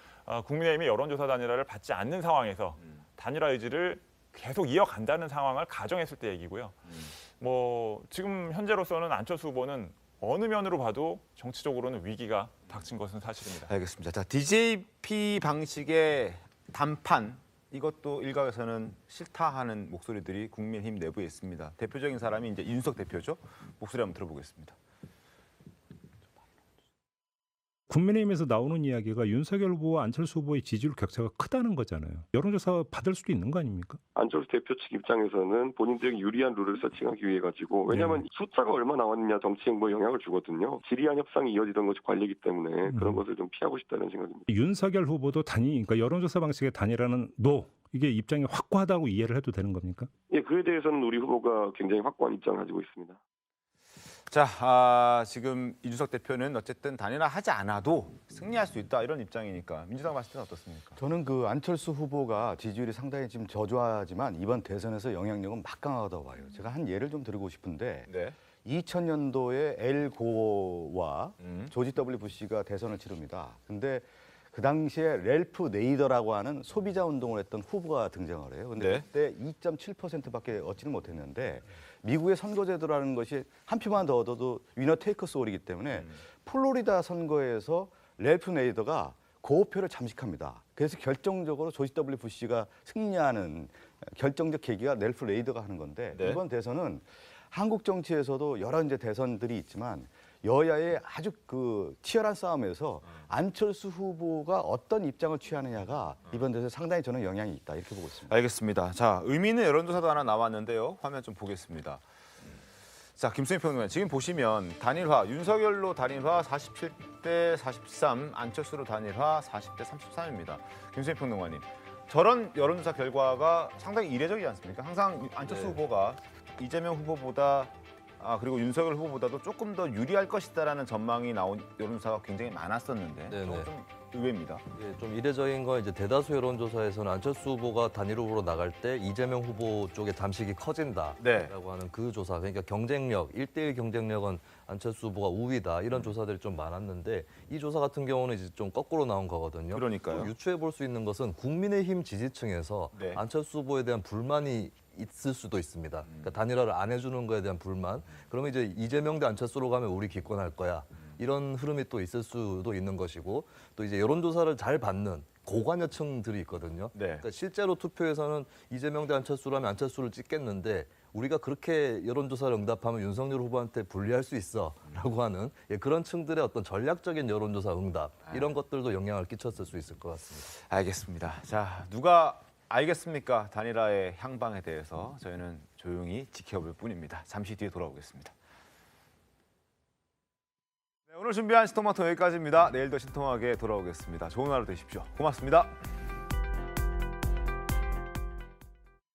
국민의힘이 여론조사 단일화를 받지 않는 상황에서 단일화 의지를 계속 이어간다는 상황을 가정했을 때 얘기고요. 뭐 지금 현재로서는 안철수 후보는 어느 면으로 봐도 정치적으로는 위기가 닥친 것은 사실입니다. 알겠습니다. 자, DJP 방식의 단판 이것도 일각에서는 싫다 하는 목소리들이 국민의힘 내부에 있습니다. 대표적인 사람이 이제 이준석 대표죠. 목소리 한번 들어보겠습니다. 국민의힘에서 나오는 이야기가 윤석열 후보와 안철수 후보의 지지율 격차가 크다는 거잖아요. 여론조사 받을 수도 있는 거 아닙니까? 안철수 대표 측 입장에서는 본인들에게 유리한 룰을 서칭하기 위해 가지고 왜냐하면 숫자가 얼마 나왔느냐 정치 행보에 영향을 주거든요. 지리한 협상이 이어지던 것이 관리이기 때문에 그런 것을 좀 피하고 싶다는 생각입니다. 윤석열 후보도 그러니까 여론조사 방식의 단일화는 이게 입장이 확고하다고 이해를 해도 되는 겁니까? 예, 그에 대해서는 우리 후보가 굉장히 확고한 입장을 가지고 있습니다. 자, 지금 이준석 대표는 어쨌든 단일화하지 않아도 승리할 수 있다 이런 입장이니까 민주당 봤을 때는 어떻습니까? 저는 그 안철수 후보가 지지율이 상당히 지금 저조하지만 이번 대선에서 영향력은 막강하다고 봐요. 제가 한 예를 좀 드리고 싶은데 2000년도에 엘 고어와 조지 W 부시가 대선을 치릅니다. 근데 그 당시에 랠프 네이더라고 하는 소비자 운동을 했던 후보가 등장을 해요. 근데 그때 2.7%밖에 얻지는 못했는데 미국의 선거제도라는 것이 한 표만 더 얻어도 위너 테이커스 올이기 때문에 플로리다 선거에서 랠프 네이더가 고표를 잠식합니다. 그래서 결정적으로 조지 W 부시가 승리하는 결정적 계기가 랠프 네이더가 하는 건데 이번 대선은 한국 정치에서도 여러 이제 대선들이 있지만 여야의 아주 그 치열한 싸움에서 안철수 후보가 어떤 입장을 취하느냐가 이번 대선에 상당히 저는 영향이 있다 이렇게 보고 있습니다. 알겠습니다. 자, 의미 있는 여론조사도 하나 나왔는데요. 화면 좀 보겠습니다. 자, 김수민 평론가님, 지금 보시면 단일화, 윤석열로 단일화 47대 43, 안철수로 단일화 40대 33입니다. 김수민 평론가님, 저런 여론조사 결과가 상당히 이례적이지 않습니까? 항상 안철수 후보가 이재명 후보보다 그리고 윤석열 후보보다도 조금 더 유리할 것이다라는 전망이 나온 여론조사가 굉장히 많았었는데 네네. 좀 의외입니다. 예, 좀 이례적인 건 이제 대다수 여론조사에서는 안철수 후보가 단일 후보로 나갈 때 이재명 후보 쪽의 담식이 커진다라고 네. 하는 그 조사. 그러니까 경쟁력, 1대1 경쟁력은 안철수 후보가 우위다 이런 조사들이 좀 많았는데 이 조사 같은 경우는 이제 좀 거꾸로 나온 거거든요. 그러니까요. 유추해 볼 수 있는 것은 국민의힘 지지층에서 네. 안철수 후보에 대한 불만이 있을 수도 있습니다. 그러니까 단일화를 안 해주는 거에 대한 불만. 그러면 이제 이재명 대 안철수로 가면 우리 기권할 거야. 이런 흐름이 또 있을 수도 있는 것이고 또 이제 여론조사를 잘 받는 고관여층들이 있거든요. 네. 그러니까 실제로 투표에서는 이재명 대 안철수라면 안철수를 찍겠는데 우리가 그렇게 여론조사를 응답하면 윤석열 후보한테 불리할 수 있어라고 하는 그런 층들의 어떤 전략적인 여론조사 응답 이런 것들도 영향을 끼쳤을 수 있을 것 같습니다. 알겠습니다. 자, 누가 알겠습니까? 단일화의 향방에 대해서 저희는 조용히 지켜볼 뿐입니다. 잠시 뒤에 돌아오겠습니다. 네, 오늘 준비한 신통방통 여기까지입니다. 내일 더 신통하게 돌아오겠습니다. 좋은 하루 되십시오. 고맙습니다.